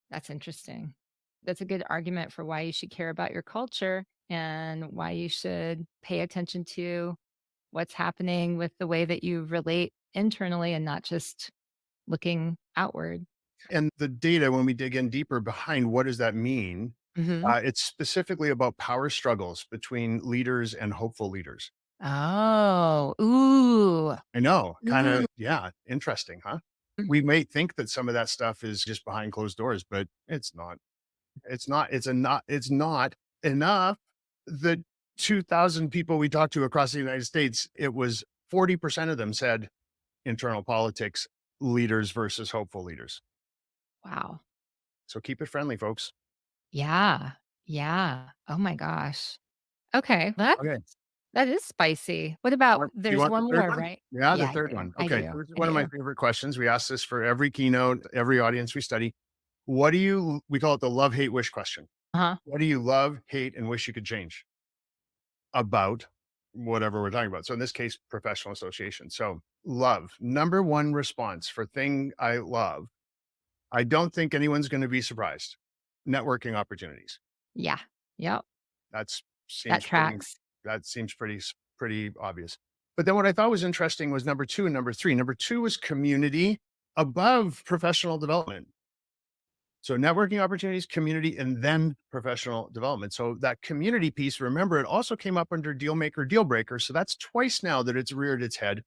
That's interesting. That's a good argument for why you should care about your culture and why you should pay attention to what's happening with the way that you relate internally and not just looking outward. And the data, when we dig in deeper behind what does that mean, Mhm. it's specifically about power struggles between leaders and hopeful leaders. Oh, ooh. I know, kind Ooh. of, yeah, interesting, huh? We may think that some of that stuff is just behind closed doors, but it's not. It's not. It's not enough. The 2,000 people we talked to across the United States, it was 40% of them said internal politics, leaders versus hopeful leaders. Wow. So keep it friendly, folks. Yeah. Yeah. Oh my gosh. Okay. Okay. That is spicy. What about Do you there's want the one third more, one? right? Yeah, the Yeah, I third do. one. I Okay. do. So this is I one of my do. favorite questions. We ask this for every keynote, every audience we study. What do you, we call it the love, hate, wish question. Uh-huh. What do you love, hate, and wish you could change about whatever we're talking about? So in this case, professional association. So love, number one response for thing I love. I don't think anyone's going to be surprised. Networking opportunities. Yeah. Yep. That's That seems pretty tracks. that seems pretty obvious. But then what I thought was interesting was number 2 and number 3. Number 2 was community above professional development. So networking opportunities, community, and then professional development. So that community piece, remember, it also came up under deal maker, deal breaker. So that's twice now that it's reared its head,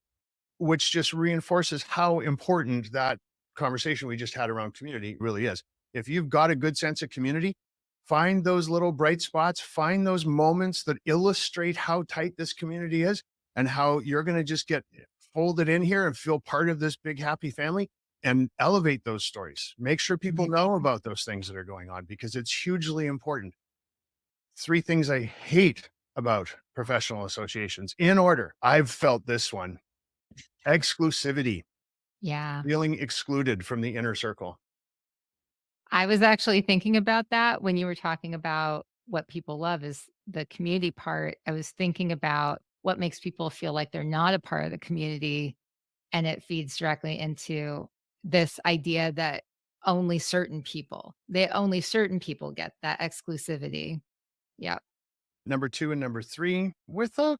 which just reinforces how important that conversation we just had around community really is. If you've got a good sense of community, find those little bright spots, find those moments that illustrate how tight this community is and how you're going to just get folded in here and feel part of this big happy family and elevate those stories. Make sure people Mhm. know about those things that are going on because it's hugely important. Three things I hate about professional associations in order. I've felt this one: exclusivity, Yeah. feeling excluded from the inner circle. I was actually thinking about that when you were talking about what people love is the community part. I was thinking about what makes people feel like they're not a part of the community, and it feeds directly into this idea that only certain people get that exclusivity. Yeah. Number 2 and number 3, with a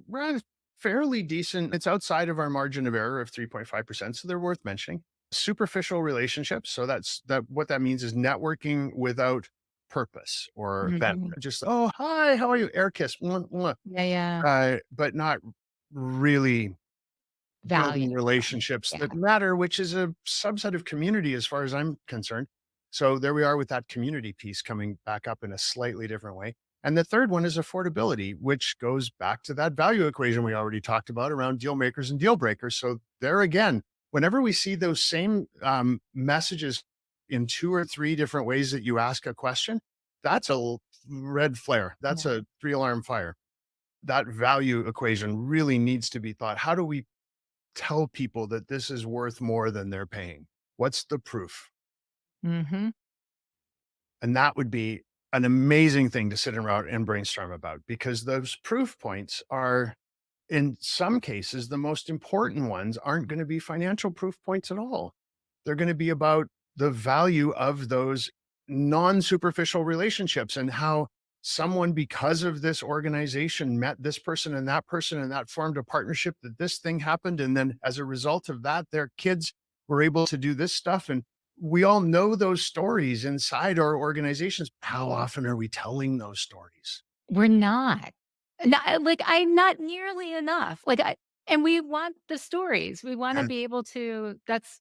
rather fairly decent, it's outside of our margin of error of 3.5%, so they're worth mentioning. Superficial relationships, so that what that means is networking without purpose or Mhm. benefit. Just, "Oh, hi, how are you?" Air kiss, mwah, mwah. Yeah, yeah. But not really Value. building relationships Yeah. that matter, which is a subset of community as far as I'm concerned. So there we are with that community piece coming back up in a slightly different way. And the third one is affordability, which goes back to that value equation we already talked about around deal makers and deal breakers. So there again, whenever we see those same messages in two or three different ways that you ask a question, that's a red flare. That's Yeah. a three-alarm fire. That value equation really needs to be thought. How do we tell people that this is worth more than they're paying? What's the proof? Mhm. And that would be an amazing thing to sit around and brainstorm about because those proof points are, in some cases, the most important ones aren't going to be financial proof points at all. They're going to be about the value of those non superficial relationships and how someone, because of this organization, met this person, and that formed a partnership that this thing happened. And then as a result of that, their kids were able to do this stuff. And we all know those stories inside our organizations. How often are we telling those stories? We're not. Not like, I not nearly enough. Like, I and we want the stories. We wanna And be able to that's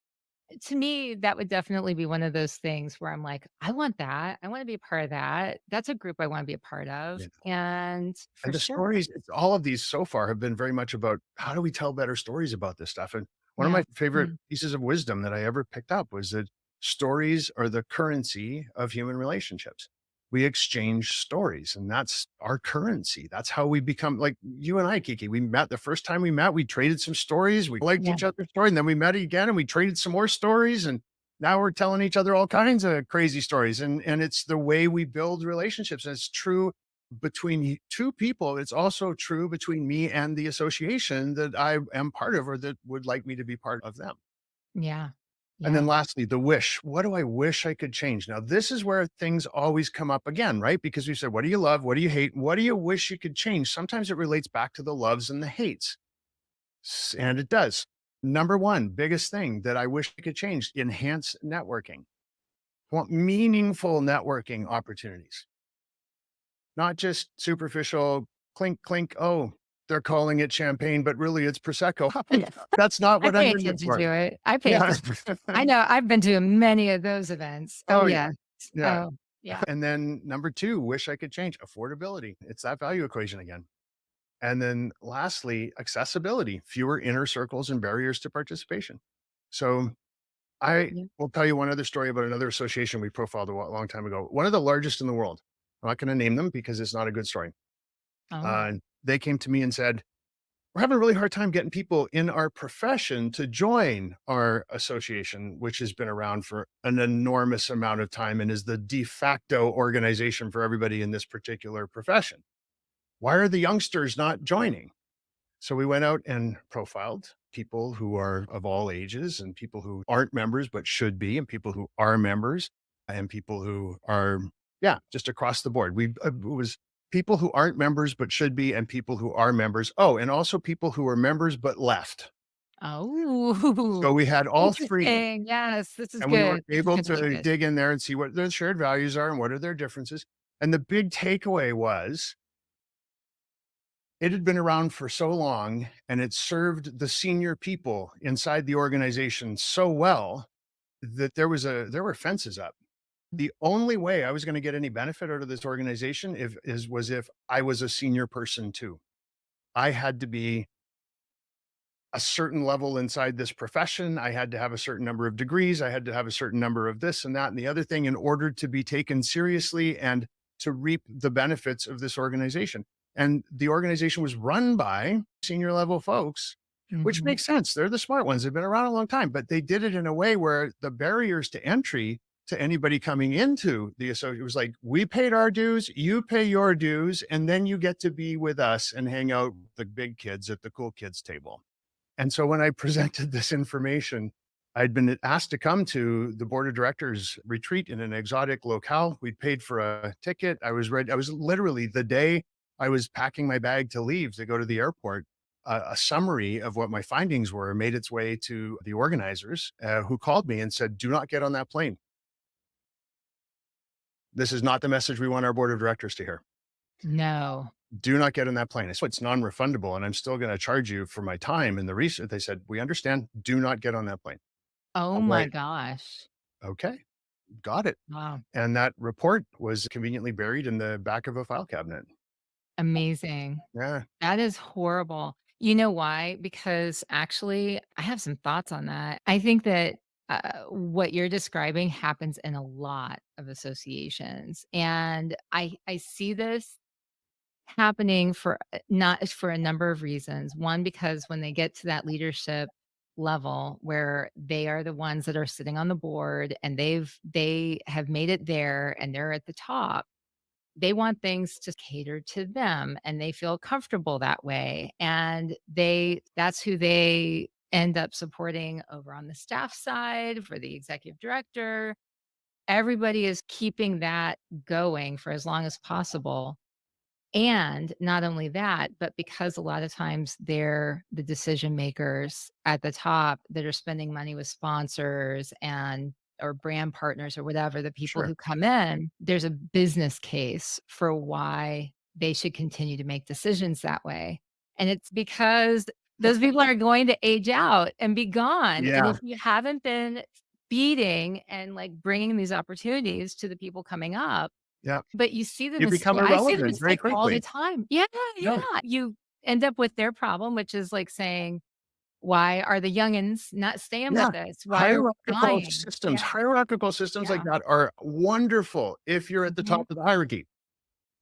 to me, that would definitely be one of those things where I'm like, "I want that. I wanna be a part of that. That's a group I wanna be a part of." And for And the sure. stories, it's all of these so far have been very much about how do we tell better stories about this stuff? And one of Yeah. my favorite Mm. pieces of wisdom that I ever picked up was that stories are the currency of human relationships. we exchange stories, and that's our currency. That's how we become like you and I, Kiki. We met the first time we met, we traded some stories, we liked Yeah. each other's story, and then we met again and we traded some more stories. And now we're telling each other all kinds of crazy stories. And it's the way we build relationships. And it's true between two people. It's also true between me and the association that I am part of or that would like me to be part of them. Yeah. And then Yeah. lastly, the wish. What do I wish I could change? Now, this is where things always come up again, right? Because we said, what do you love? What do you hate? What do you wish you could change? Sometimes it relates back to the loves and the hates. And it does. Number one, biggest thing that I wish I could change, enhance networking. Want meaningful networking opportunities, not just superficial clink, clink. Oh, they're calling it champagne, but really it's Prosecco. That's not I what I'm pay in it attention for. to it. I pay Yeah. attention. I know I've been to many of those events. Oh, Oh, yeah. yeah. Yeah. Oh, yeah. And then number 2, wish I could change affordability. It's that value equation again. And then lastly, accessibility, fewer inner circles and barriers to participation. So I Yeah. will tell you one other story about another association we profiled a long time ago. One of the largest in the world. I'm not going to name them because it's not a good story. Oh, They came to me and said, we're having a really hard time getting people in our profession to join our association, which has been around for an enormous amount of time and is the de facto organization for everybody in this particular profession. Why are the youngsters not joining? So we went out and profiled people who are of all ages and people who aren't members but should be, and people who are members and people who are, yeah, just across the board. It was people who aren't members but should be, and people who are members. Oh, and also people who are members but left. oh, So we had all three, interesting. Yes, this is and we were good. This is able going to be to good. dig in there and see what their shared values are and what are their differences. And the big takeaway was it had been around for so long and it served the senior people inside the organization so well that there were fences up. The only way I was going to get any benefit out of this organization was if I was a senior person too. I had to be a certain level inside this profession. I had to have a certain number of degrees. I had to have a certain number of this and that and the other thing in order to be taken seriously and to reap the benefits of this organization. And the organization was run by senior level folks, which Mhm. makes sense. They're the smart ones. They've been around a long time, but they did it in a way where the barriers to entry to anybody coming into the associate was like, we paid our dues, you pay your dues, and then you get to be with us and hang out with the big kids at the cool kids table. And so when I presented this information, I'd been asked to come to the board of directors retreat in an exotic locale. We'd paid for a ticket. I was ready. I was literally the day I was packing my bag to leave to go to the airport. A summary of what my findings were made its way to the organizers, who called me and said, "Do not get on that plane. This is not the message we want our board of directors to hear. No. Do not get on that plane." I said, "It's non-refundable, and I'm still going to charge you for my time and the research." They said, "We understand. Do not get on that plane." Oh I'm my like, gosh. "Okay, got it." Wow. And that report was conveniently buried in the back of a file cabinet. Amazing. Yeah, That is horrible. You know why? Because actually, I have some thoughts on that. I think that what you're describing happens in a lot of associations, and I see this happening for not for a number of reasons. One, because when they get to that leadership level where they are the ones that are sitting on the board and they have made it there and they're at the top, they want things to cater to them and they feel comfortable that way. And that's who they end up supporting over on the staff side for the executive director. Everybody is keeping that going for as long as possible. And not only that, but because a lot of times they're the decision makers at the top that are spending money with sponsors and or brand partners or whatever, the people sure. who come in, there's a business case for why they should continue to make decisions that way. And it's because those people are going to age out and be gone. And Yeah, if you haven't been feeding and like bringing these opportunities to the people coming up, yeah. but you see the You become I see the irrelevant very mistake all the quickly. time. Yeah, Yeah, yeah. You end up with their problem, which is like saying, Why are the youngins not staying Yeah. with us? Why are we dying? Yeah. Hierarchical systems like Yeah. that are wonderful if you're at the Mhm. top of the hierarchy.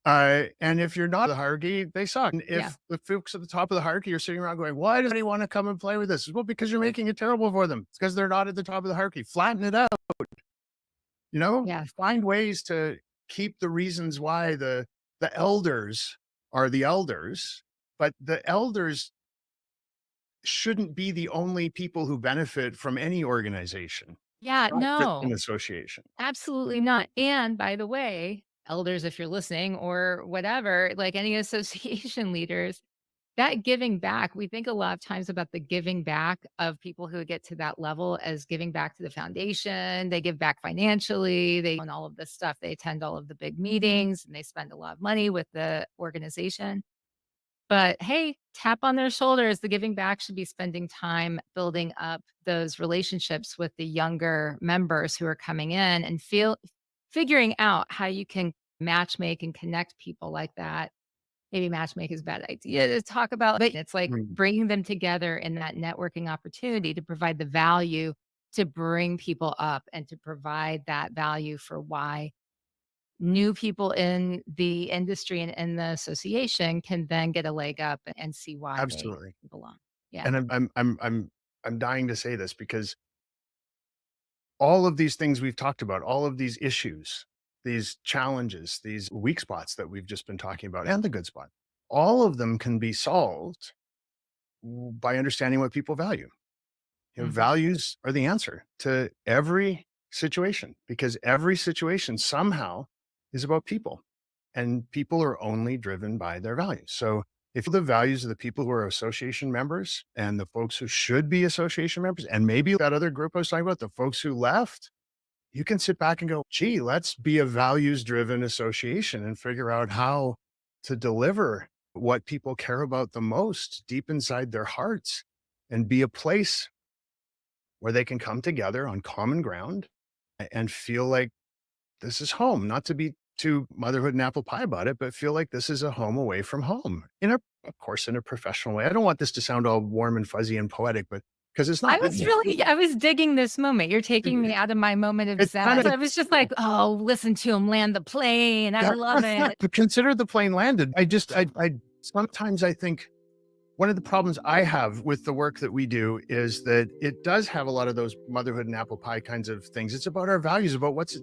And if you're not the hierarchy, they suck. And Yeah. if the folks at the top of the hierarchy are sitting around going, "Why does anyone want to come and play with this?" Well, because you're making it terrible for them. It's because they're not at the top of the hierarchy. Flatten it out, Yes. find ways to keep the reasons why the elders are the elders, but the elders shouldn't be the only people who benefit from any organization, Yeah, not just an no. association. Absolutely not. And by the way, elders, if you're listening or whatever, like any association leaders, that giving back, we think a lot of times about the giving back of people who get to that level as giving back to the foundation. They give back financially, they own all of this stuff. They attend all of the big meetings and they spend a lot of money with the organization. But hey, tap on their shoulders. The giving back should be spending time building up those relationships with the younger members who are coming in and figuring out how you can match make and connect people like that. Maybe matchmake is a bad idea to talk about, but it's like Mm, bringing them together in that networking opportunity to provide the value to bring people up and to provide that value for why new people in the industry and in the association can then get a leg up and see why they absolutely. belong. Yeah. And I'm dying to say this because all of these things we've talked about, all of these issues, these challenges, these weak spots that we've just been talking about, and the good spot, all of them can be solved by understanding what people value. Mhm. Values are the answer to every situation because every situation somehow is about people, and people are only driven by their values. So, if the values of the people who are association members and the folks who should be association members, and maybe that other group I was talking about, the folks who left, you can sit back and go, gee, let's be a values driven association and figure out how to deliver what people care about the most deep inside their hearts and be a place where they can come together on common ground and feel like this is home, not to be too motherhood and apple pie about it, but feel like this is a home away from home of course, in a professional way. I don't want this to sound all warm and fuzzy and poetic, but because it's not. I was digging this moment. You're taking me out of my moment of It's kind zen. of, So I was just like, "Oh, listen to him land the plane. I love it." but consider the plane landed. I sometimes I think one of the problems I have with the work that we do is that it does have a lot of those motherhood and apple pie kinds of things. It's about our values, about what's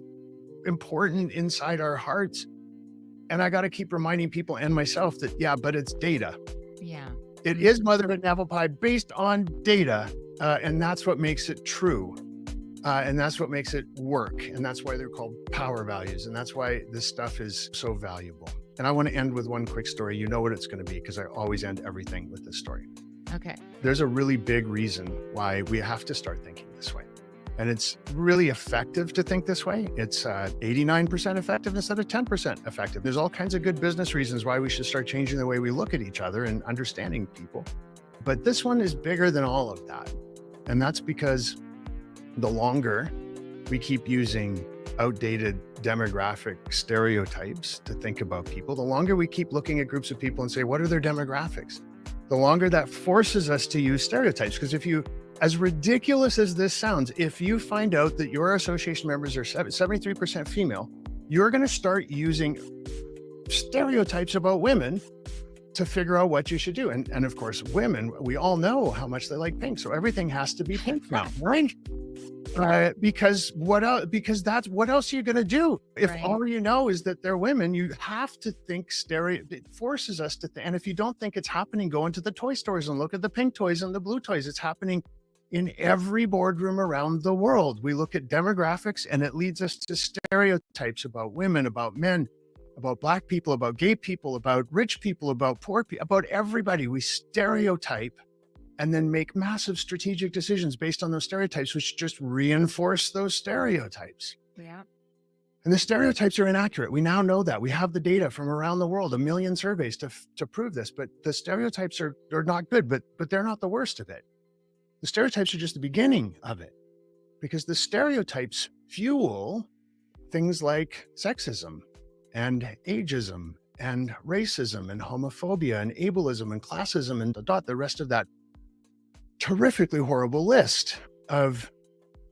important inside our hearts. And I got to keep reminding people and myself that, yeah, but it's data. Yeah. It Mhm. is motherhood and apple pie based on data. And that's what makes it true. And that's what makes it work. And that's why they're called power values. And that's why this stuff is so valuable. And I want to end with one quick story. You know what it's going to be because I always end everything with this story. Okay. There's a really big reason why we have to start thinking this way. And it's really effective to think this way. It's 89% effective instead of 10% effective. There's all kinds of good business reasons why we should start changing the way we look at each other and understanding people. But this one is bigger than all of that. And that's because the longer we keep using outdated demographic stereotypes to think about people, the longer we keep looking at groups of people and say, what are their demographics? The longer that forces us to use stereotypes. Because as ridiculous as this sounds, if you find out that your association members are 73% female, you're going to start using stereotypes about women to figure out what you should do. And of course, women, we all know how much they like pink. So everything has to be pink now, right? Because what else? Because that's what else are you going to do? If Right. all you know is that they're women, you have to think It forces us to think. And if you don't think it's happening, go into the toy stores and look at the pink toys and the blue toys. It's happening in every boardroom around the world. We look at demographics and it leads us to stereotypes about women, about men, about Black people, about gay people, about rich people, about poor people, about everybody. We stereotype and then make massive strategic decisions based on those stereotypes, which just reinforce those stereotypes. Yeah. And the stereotypes are inaccurate. We now know that. We have the data from around the world, 1 million surveys to prove this. But the stereotypes are not good, but they're not the worst of it. The stereotypes are just the beginning of it, because the stereotypes fuel things like sexism and ageism and racism and homophobia and ableism and classism and the rest of that terrifically horrible list of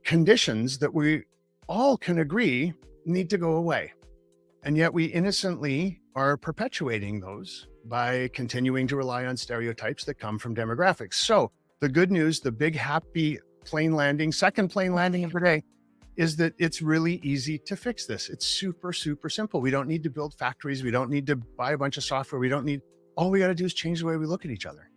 conditions that we all can agree need to go away. And yet we innocently are perpetuating those by continuing to rely on stereotypes that come from demographics. So the good news, the big happy plane landing, second plane landing of the day, is that it's really easy to fix this. It's super, super simple. We don't need to build factories. We don't need to buy a bunch of software. All we got to do is change the way we look at each other.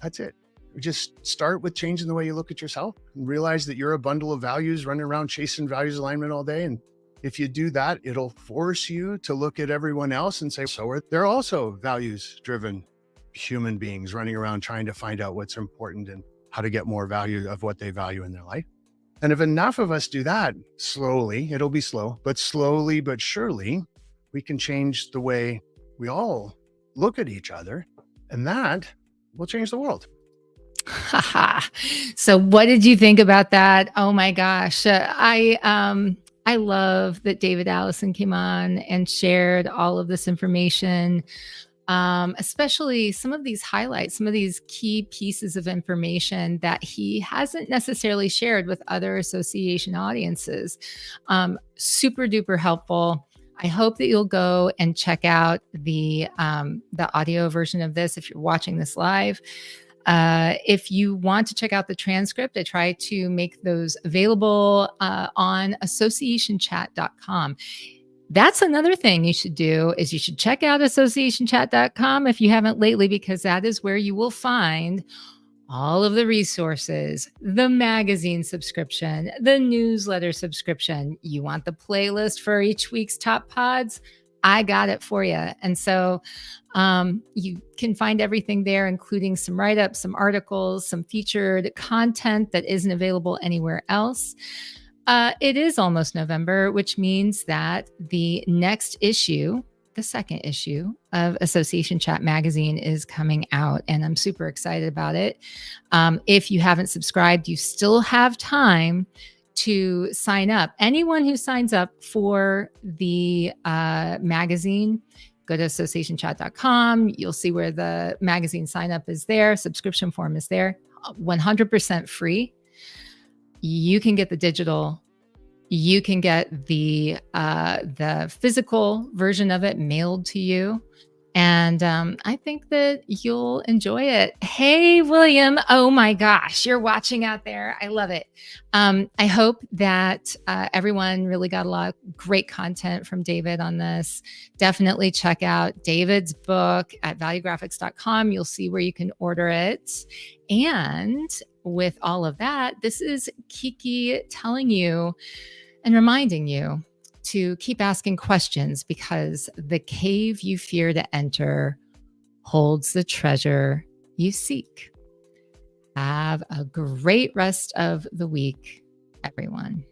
That's it. We just start with changing the way you look at yourself and realize that you're a bundle of values running around chasing values alignment all day. And if you do that, it'll force you to look at everyone else and say, they're also values driven human beings running around trying to find out what's important and how to get more value of what they value in their life. And if enough of us do that slowly, it'll be slow, but slowly but surely, we can change the way we all look at each other, and that will change the world. So what did you think about that? Oh my gosh. I love that David Allison came on and shared all of this information, especially some of these highlights, some of these key pieces of information that he hasn't necessarily shared with other association audiences. Super duper helpful. I hope that you'll go and check out the audio version of this if you're watching this live. If you want to check out the transcript, I try to make those available on associationchat.com. That's another thing you should do is you should check out associationchat.com if you haven't lately, because that is where you will find all of the resources, the magazine subscription, the newsletter subscription. You want the playlist for each week's top pods? I got it for you. And so you can find everything there, including some write-ups, some articles, some featured content that isn't available anywhere else. It is almost November, which means that the next issue, the second issue of Association Chat magazine is coming out, and I'm super excited about it. If you haven't subscribed, you still have time to sign up. Anyone who signs up for the magazine, go to associationchat.com. You'll see where the magazine sign up is there. Subscription form is there. 100% free. You can get the digital. You can get the physical version of it mailed to you. And I think that you'll enjoy it. Hey, William. Oh my gosh, you're watching out there. I love it. I hope that everyone really got a lot of great content from David on this. Definitely check out David's book at valuegraphics.com. You'll see where you can order it. And with all of that, this is Kiki telling you and reminding you to keep asking questions, because the cave you fear to enter holds the treasure you seek. Have a great rest of the week, everyone.